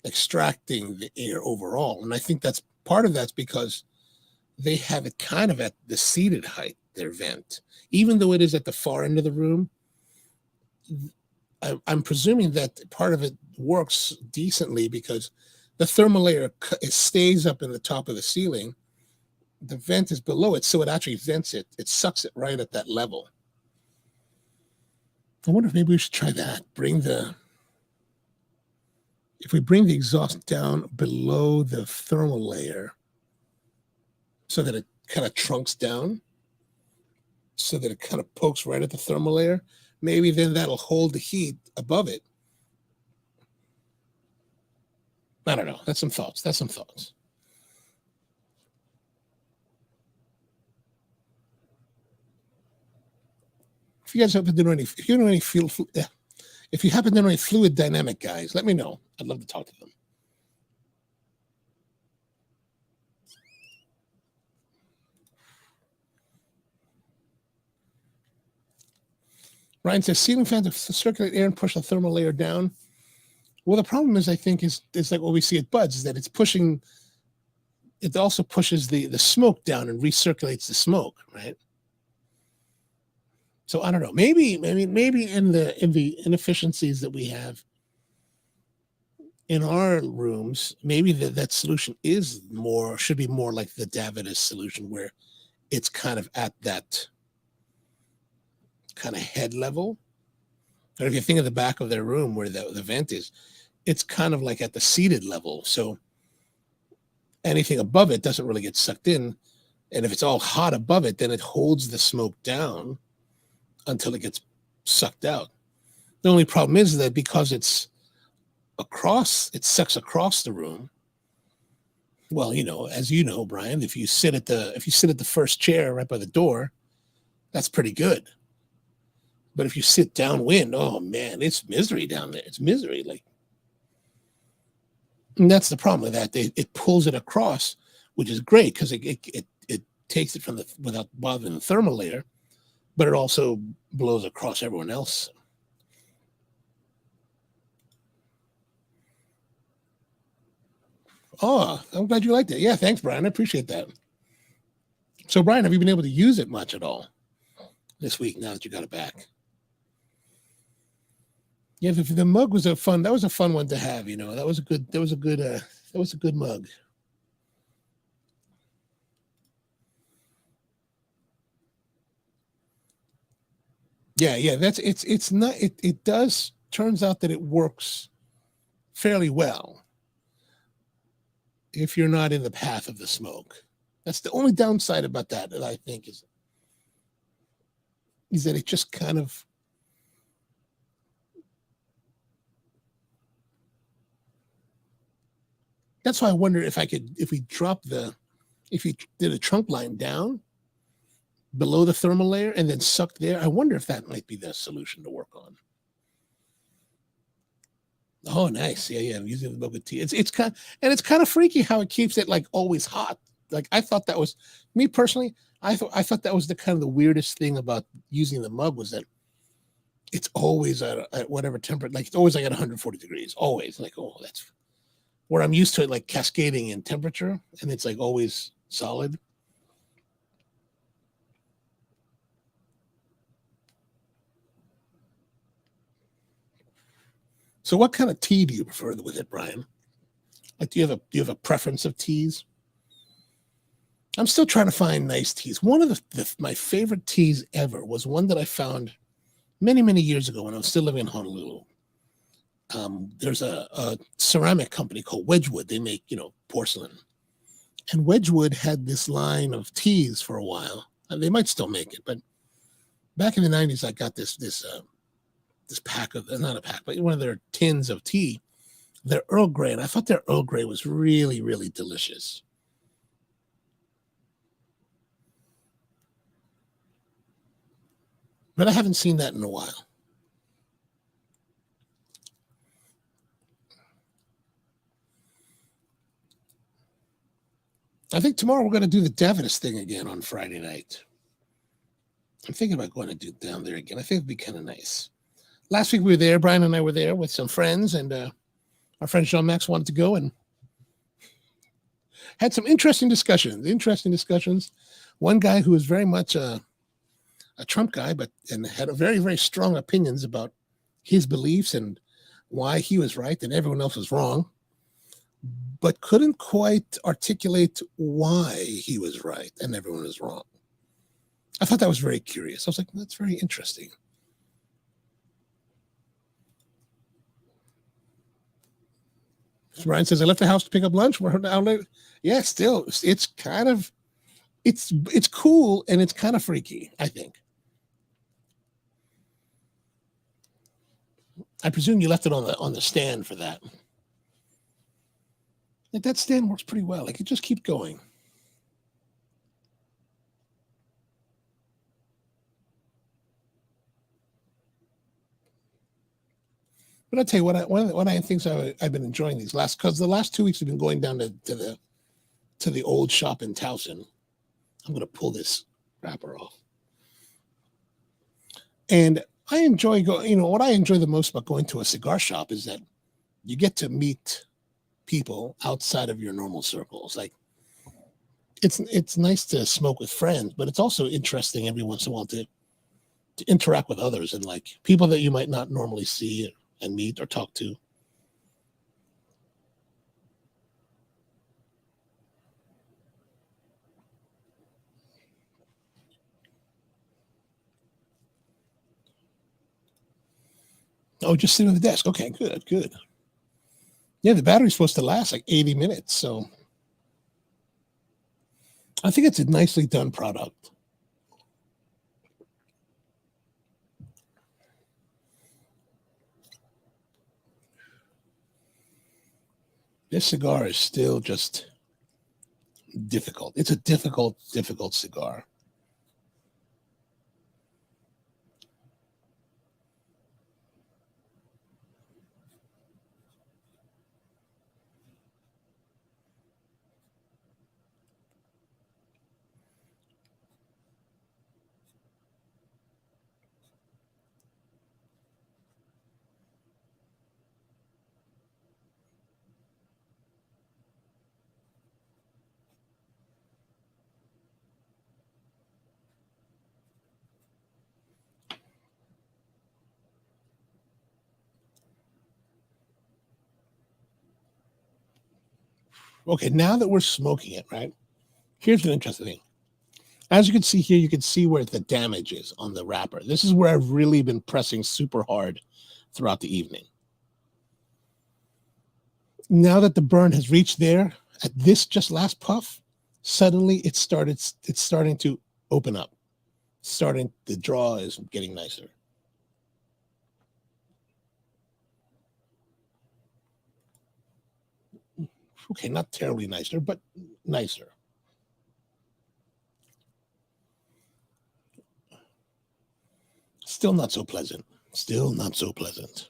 extracting the air overall. And I think part of that's because they have it kind of at the seated height, their vent. Even though it is at the far end of the room, I'm presuming that part of it works decently because the thermal layer stays up in the top of the ceiling. The vent is below it, so it actually vents it. It sucks it right at that level. I wonder if maybe we should try that. If we bring the exhaust down below the thermal layer so that it kind of trunks down, so that it kind of pokes right at the thermal layer, maybe then that'll hold the heat above it. I don't know. That's some thoughts. If you guys happen to know any, if you happen to know any fluid dynamic guys, let me know. I'd love to talk to them. Ryan says ceiling fans to circulate air and push the thermal layer down. Well, the problem is, I think, is like what we see at Buds, is that it also pushes the smoke down and recirculates the smoke, right? So I don't know. Maybe in the inefficiencies that we have in our rooms, maybe that solution should be more like the Davidoff solution, where it's kind of at that kind of head level. Or if you think of the back of their room where the vent is, it's kind of like at the seated level. So anything above it doesn't really get sucked in. And if it's all hot above it, then it holds the smoke down until it gets sucked out. The only problem is that because it sucks across the room. Well, as you know, Brian, if you sit at the first chair right by the door, that's pretty good. But if you sit downwind, oh man, it's misery down there. It's misery. And that's the problem with that. It pulls it across, which is great because it takes it without bothering the thermal layer, but it also blows across everyone else. Oh, I'm glad you liked it. Yeah, thanks, Brian. I appreciate that. So, Brian, have you been able to use it much at all this week now that you got it back? Yeah, the mug was a fun one to have. That was a good That was a good mug. Yeah. It's not. It does. Turns out that it works fairly well if you're not in the path of the smoke. That's the only downside about that I think is that it just kind of. That's why I wonder if if we did a trunk line down below the thermal layer and then sucked there. I wonder if that might be the solution to work on. Oh, nice. Yeah. I'm using the mocha tea. It's kind of freaky how it keeps it like always hot. Like I thought that was me personally. I thought that was the kind of the weirdest thing about using the mug was that it's always at whatever temperature. Like it's always like at 140 degrees. Always like that's where I'm used to it like cascading in temperature, and it's like always solid. So, what kind of tea do you prefer with it, Brian? Like, do you have a preference of teas? I'm still trying to find nice teas. One of my favorite teas ever was one that I found many years ago when I was still living in Honolulu. There's a ceramic company called Wedgwood. They make porcelain, and Wedgwood had this line of teas for a while. They might still make it, but back in the '90s, I got this pack of not a pack, but one of their tins of tea. Their Earl Grey, and I thought their Earl Grey was really delicious. But I haven't seen that in a while. I think tomorrow we're going to do the Devinus thing again on Friday night. I'm thinking about going to do down there again. I think it'd be kind of nice. Last week we were there. Brian and I were there with some friends, and our friend Jean Max wanted to go and had some interesting discussions. One guy who was very much a Trump guy, and had a very strong opinions about his beliefs and why he was right and everyone else was wrong, but couldn't quite articulate why he was right and everyone was wrong. I thought that was very curious. I was like, that's very interesting. So Ryan says, I left the house to pick up lunch. We're now late. Yeah, still, it's kind of, it's cool and it's kind of freaky, I think. I presume you left it on the stand for that. Like that stand works pretty well. Like it just keep going. But I'll tell you what, one of the things I've been enjoying because the last 2 weeks have been going down to the old shop in Towson. I'm going to pull this wrapper off. And I enjoy what I enjoy the most about going to a cigar shop is that you get to meet people outside of your normal circles. Like it's nice to smoke with friends, but it's also interesting every once in a while to interact with others and like people that you might not normally see and meet or talk to. Oh, just sitting on the desk. Okay, good. Yeah, the battery's supposed to last like 80 minutes. So I think it's a nicely done product. This cigar is still just difficult. It's a difficult cigar. Okay, now that we're smoking it, right? Here's an interesting thing. As you can see here, you can see where the damage is on the wrapper. This is where I've really been pressing super hard throughout the evening. Now that the burn has reached there, at this just last puff, suddenly it's starting to open up. The draw is getting nicer. Okay, not terribly nicer, but nicer. Still not so pleasant. Still not so pleasant.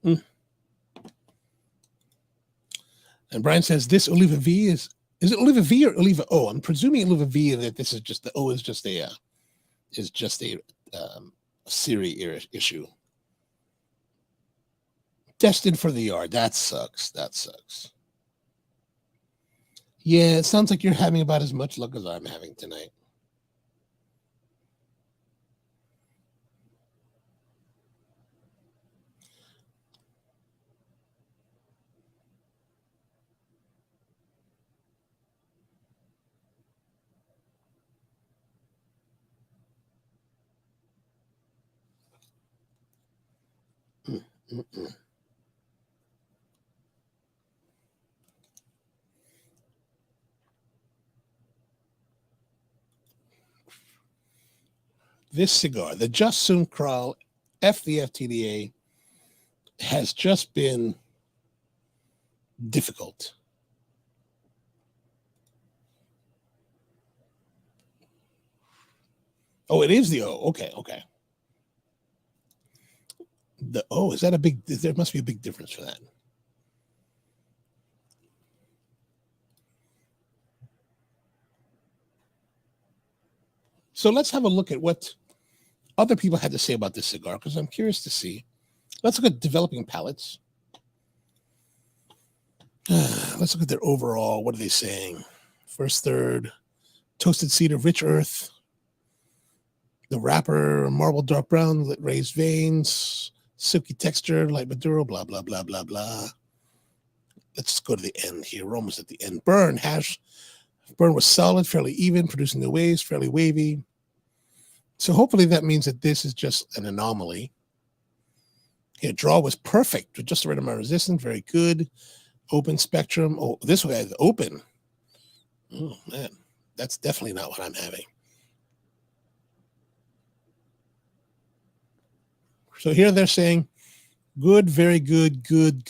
Mm. And Brian says this Oliva V is it Oliva V or Oliva O? I'm presuming Oliva V that this is just the O is just a Siri issue. Destined for the yard. That sucks. That sucks. Yeah, it sounds like you're having about as much luck as I'm having tonight. Mm-mm. This cigar, the Just Soon Kral FTDA, has just been difficult. Oh, it is the O. Okay. The O, is that a big, there must be a big difference for that. So let's have a look at what other people had to say about this cigar, because I'm curious to see. Let's look at developing palates. Let's look at their overall. What are they saying? First third, toasted cedar, rich earth. The wrapper, marble dark brown, raised veins, silky texture, light Maduro, blah, blah, blah, blah, blah. Let's go to the end here. We're almost at the end. Burn was solid, fairly even, producing the waves, fairly wavy. So hopefully that means that this is just an anomaly. Here, draw was perfect with just the right amount of resistance, very good. Open spectrum. Oh, this way is open. Oh man, that's definitely not what I'm having. So here they're saying good, very good, good,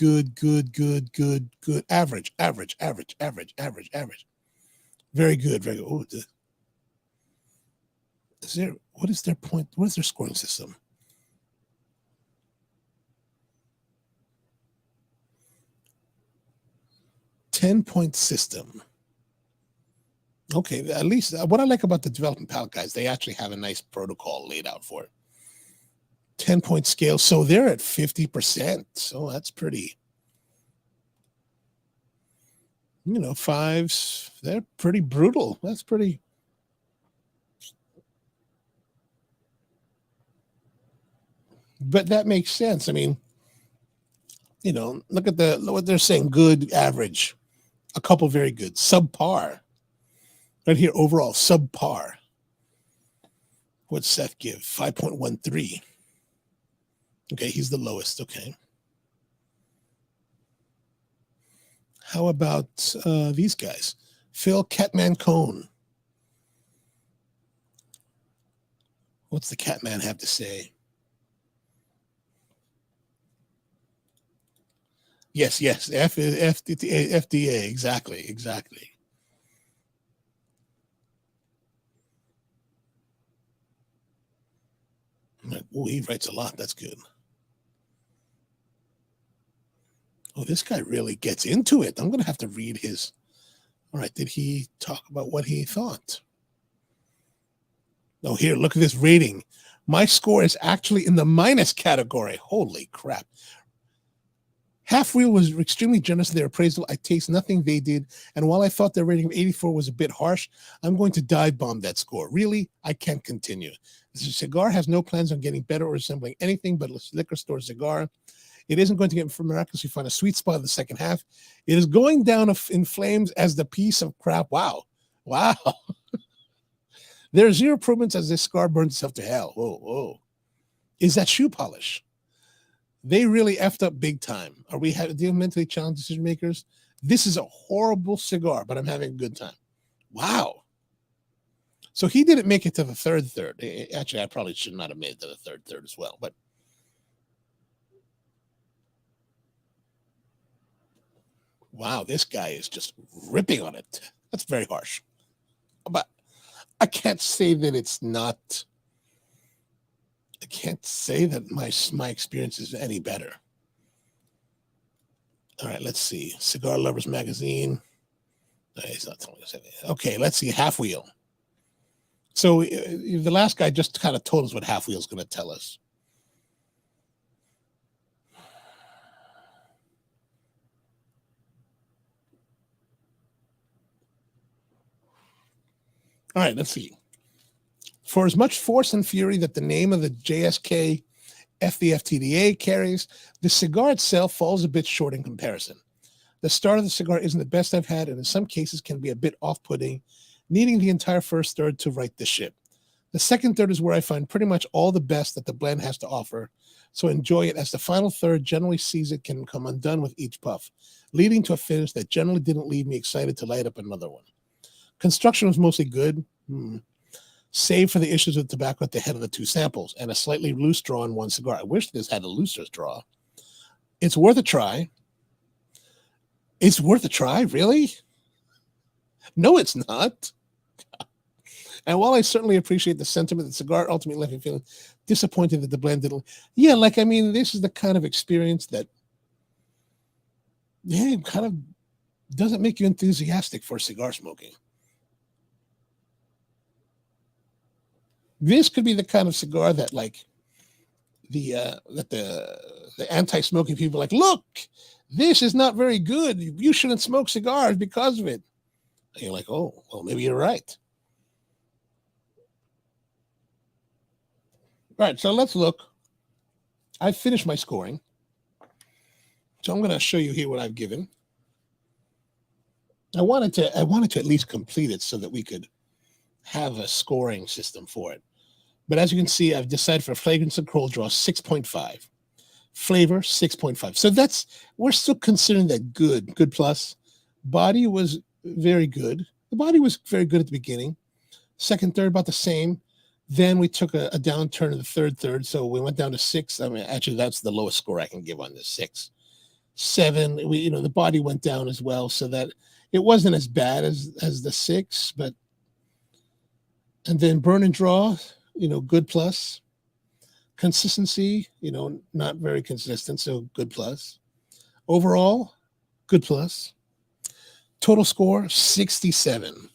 average. Very good, very good. Oh, what is their point? What is their scoring system? Ten-point system. Okay, at least what I like about the development palette guys, they actually have a nice protocol laid out for it. 10-point scale. So they're at 50%. So that's pretty, fives. They're pretty brutal. That's pretty. But that makes sense. I mean, look at what they're saying. Good, average, a couple very good, subpar. Right here, overall, subpar. What's Seth give? 5.13. Okay, he's the lowest. Okay. How about these guys? Phil Catman Cone. What's the Catman have to say? Yes, FDA, exactly. Oh, he writes a lot. That's good. Oh, this guy really gets into it. I'm going to have to read his. All right, did he talk about what he thought? Oh, here, look at this rating. My score is actually in the minus category. Holy crap. Half Wheel was extremely generous in their appraisal. I taste nothing they did. And while I thought their rating of 84 was a bit harsh, I'm going to dive bomb that score. Really, I can't continue. This cigar has no plans on getting better or resembling anything but a liquor store cigar. It isn't going to get miraculously find a sweet spot in the second half. It is going down in flames as the piece of crap. Wow. Wow. There are zero improvements as this cigar burns itself to hell. Whoa, whoa. Is that shoe polish? They really effed up big time. Are we dealing mentally challenged decision makers? This is a horrible cigar, but I'm having a good time. Wow. So he didn't make it to the third. Actually, I probably should not have made it to the third as well. But wow, this guy is just ripping on it. That's very harsh. But I can't say that it's not. I can't say that my experience is any better. All right, let's see. Cigar Lovers Magazine. It's not telling us anything. Okay, let's see. Half Wheel. So the last guy just kind of told us what Half Wheel is going to tell us. All right, let's see. For as much force and fury that the name of the JSK FDFTDA carries, the cigar itself falls a bit short in comparison. The start of the cigar isn't the best I've had, and in some cases can be a bit off-putting, needing the entire first third to right the ship. The second third is where I find pretty much all the best that the blend has to offer, so enjoy it as the final third generally sees it can come undone with each puff, leading to a finish that generally didn't leave me excited to light up another one. Construction was mostly good, save for the issues with tobacco at the head of the two samples and a slightly loose draw in one cigar. I wish this had a looser draw. It's worth a try. It's worth a try, really? No, it's not. And while I certainly appreciate the sentiment, the cigar ultimately left me feeling disappointed that the blend didn't. Yeah, like, I mean, this is the kind of experience that, kind of doesn't make you enthusiastic for cigar smoking. This could be the kind of cigar that, like, the anti-smoking people are like, look, this is not very good. You shouldn't smoke cigars because of it. And you're like, oh, well, maybe you're right. All right, so let's look. I finished my scoring. So I'm going to show you here what I've given. I wanted to at least complete it so that we could have a scoring system for it. But as you can see, I've decided for fragrance and curl draw 6.5. Flavor 6.5. So we're still considering that good plus. Body was very good. The body was very good at the beginning. Second, third, about the same. Then we took a downturn in the third. So we went down to 6. I mean, actually, that's the lowest score I can give on this 6. 7, the body went down as well, so that it wasn't as bad as the 6, but and then burn and draw, good plus. Consistency, not very consistent, so good plus. Overall, good plus. Total score 67.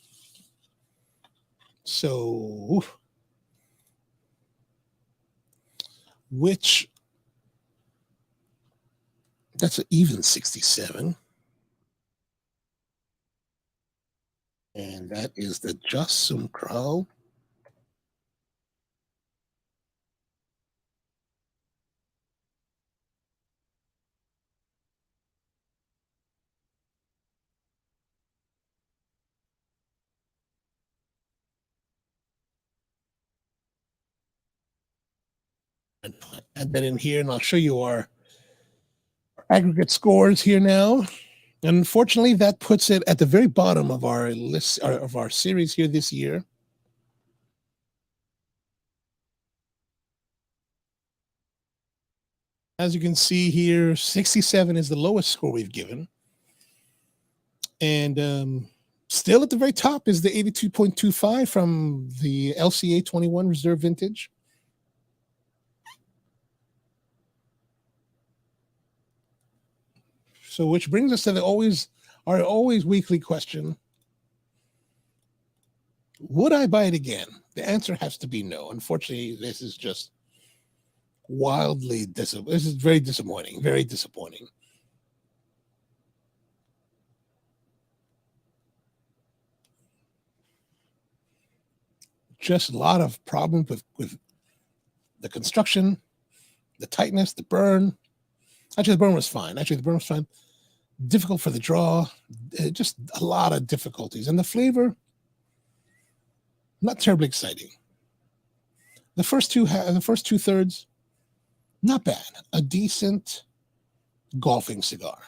So, that's an even 67. And that is the Just Some Kral. And add that in here, and I'll show you our aggregate scores here now. And unfortunately, that puts it at the very bottom of our list of our series here this year. As you can see here, 67 is the lowest score we've given. And still at the very top is the 82.25 from the LCA 21 Reserve Vintage. So which brings us to our always weekly question. Would I buy it again? The answer has to be no. Unfortunately, this is just wildly disappointing. This is very disappointing. Very disappointing. Just a lot of problems with the construction, the tightness, the burn. Actually, the burn was fine. Difficult for the draw. Just a lot of difficulties. And the flavor, not terribly exciting. The first two thirds, not bad. A decent golfing cigar.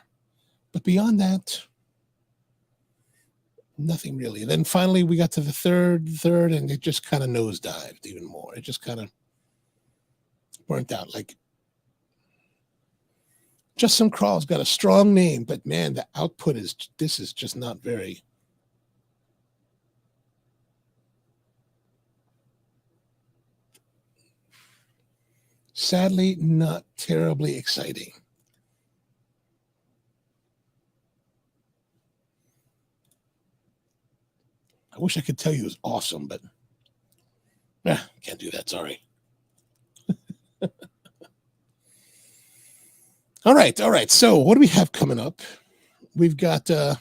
But beyond that, nothing really. Then finally we got to the third, and it just kind of nosedived even more. It just kind of burnt out. Like, just some Kral's got a strong name, but man, the output is just not very. Sadly, not terribly exciting. I wish I could tell you it was awesome, but can't do that. Sorry. All right. So what do we have coming up? We've got we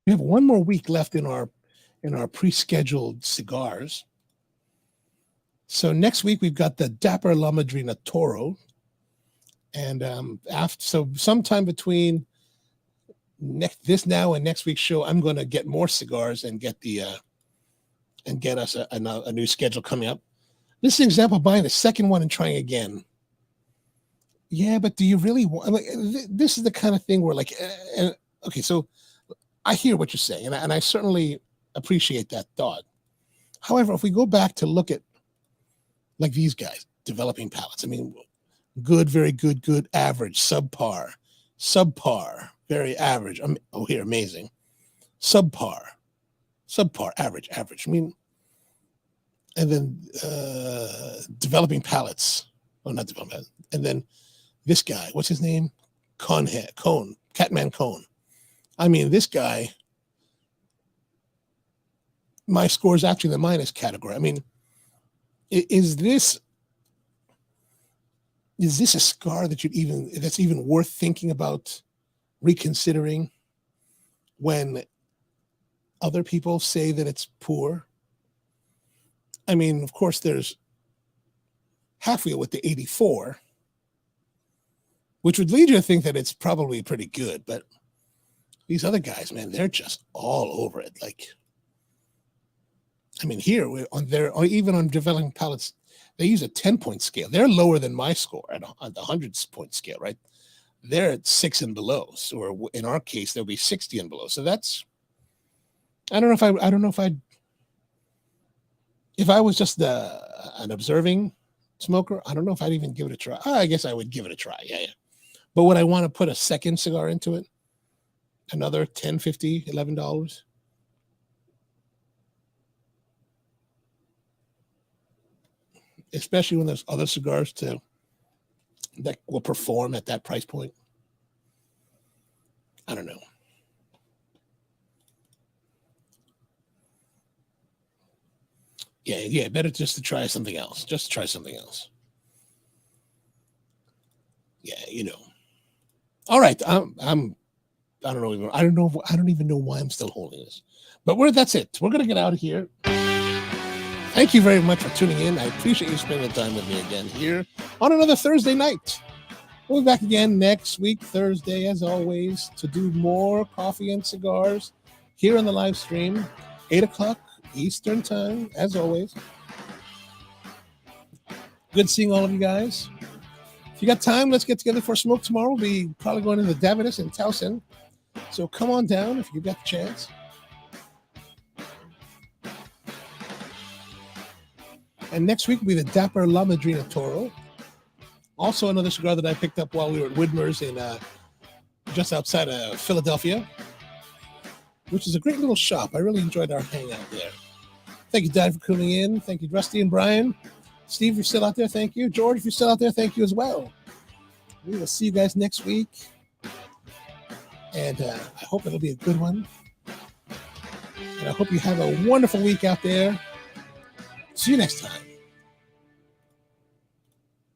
have one more week left in our pre-scheduled cigars. So next week we've got the Dapper La Madrina Toro, and sometime between this now and next week's show, I'm going to get more cigars and get us a new schedule coming up. This is an example of buying the second one and trying again. Yeah, but do you really want? Like, this is the kind of thing where, like, okay, so I hear what you're saying, and I certainly appreciate that thought. However, if we go back to look at like these guys developing palates, I mean, good, very good, good, average, subpar, very average. Here, amazing, subpar, average. I mean, and then developing palates. Oh, not developing palates. And then this guy, what's his name? Catman Cone. I mean, this guy, my score is actually the minus category. I mean, is this a cigar that's even worth thinking about reconsidering when other people say that it's poor? I mean, of course, there's Halfwheel with the 84, which would lead you to think that it's probably pretty good, but these other guys, man, they're just all over it. Like, I mean, here even on developing palates, they use a 10-point scale. They're lower than my score on the 100-point scale, right? They're at 6 and below. So, or in our case, there'll be 60 and below. So that's, I don't know if I was just an observing smoker, I don't know if I'd even give it a try. I guess I would give it a try. Yeah. But would I want to put a second cigar into it? Another $10, $50, $11? Especially when there's other cigars that will perform at that price point. I don't know. Yeah, better just to try something else. Yeah, you know. All right, I don't even know why I'm still holding this. But that's it. We're gonna get out of here. Thank you very much for tuning in. I appreciate you spending time with me again here on another Thursday night. We'll be back again next week, Thursday, as always, to do more coffee and cigars here on the live stream, 8 o'clock Eastern time, as always. Good seeing all of you guys. If you got time, let's get together for a smoke tomorrow. We'll be probably going to the Davidas in Towson. So come on down if you got the chance. And next week will be the Dapper La Madrina Toro. Also another cigar that I picked up while we were at Widmer's in just outside of Philadelphia, which is a great little shop. I really enjoyed our hangout there. Thank you, Dad, for tuning in. Thank you, Rusty and Brian. Steve, if you're still out there, thank you. George, if you're still out there, thank you as well. We will see you guys next week. And I hope it'll be a good one. And I hope you have a wonderful week out there. See you next time.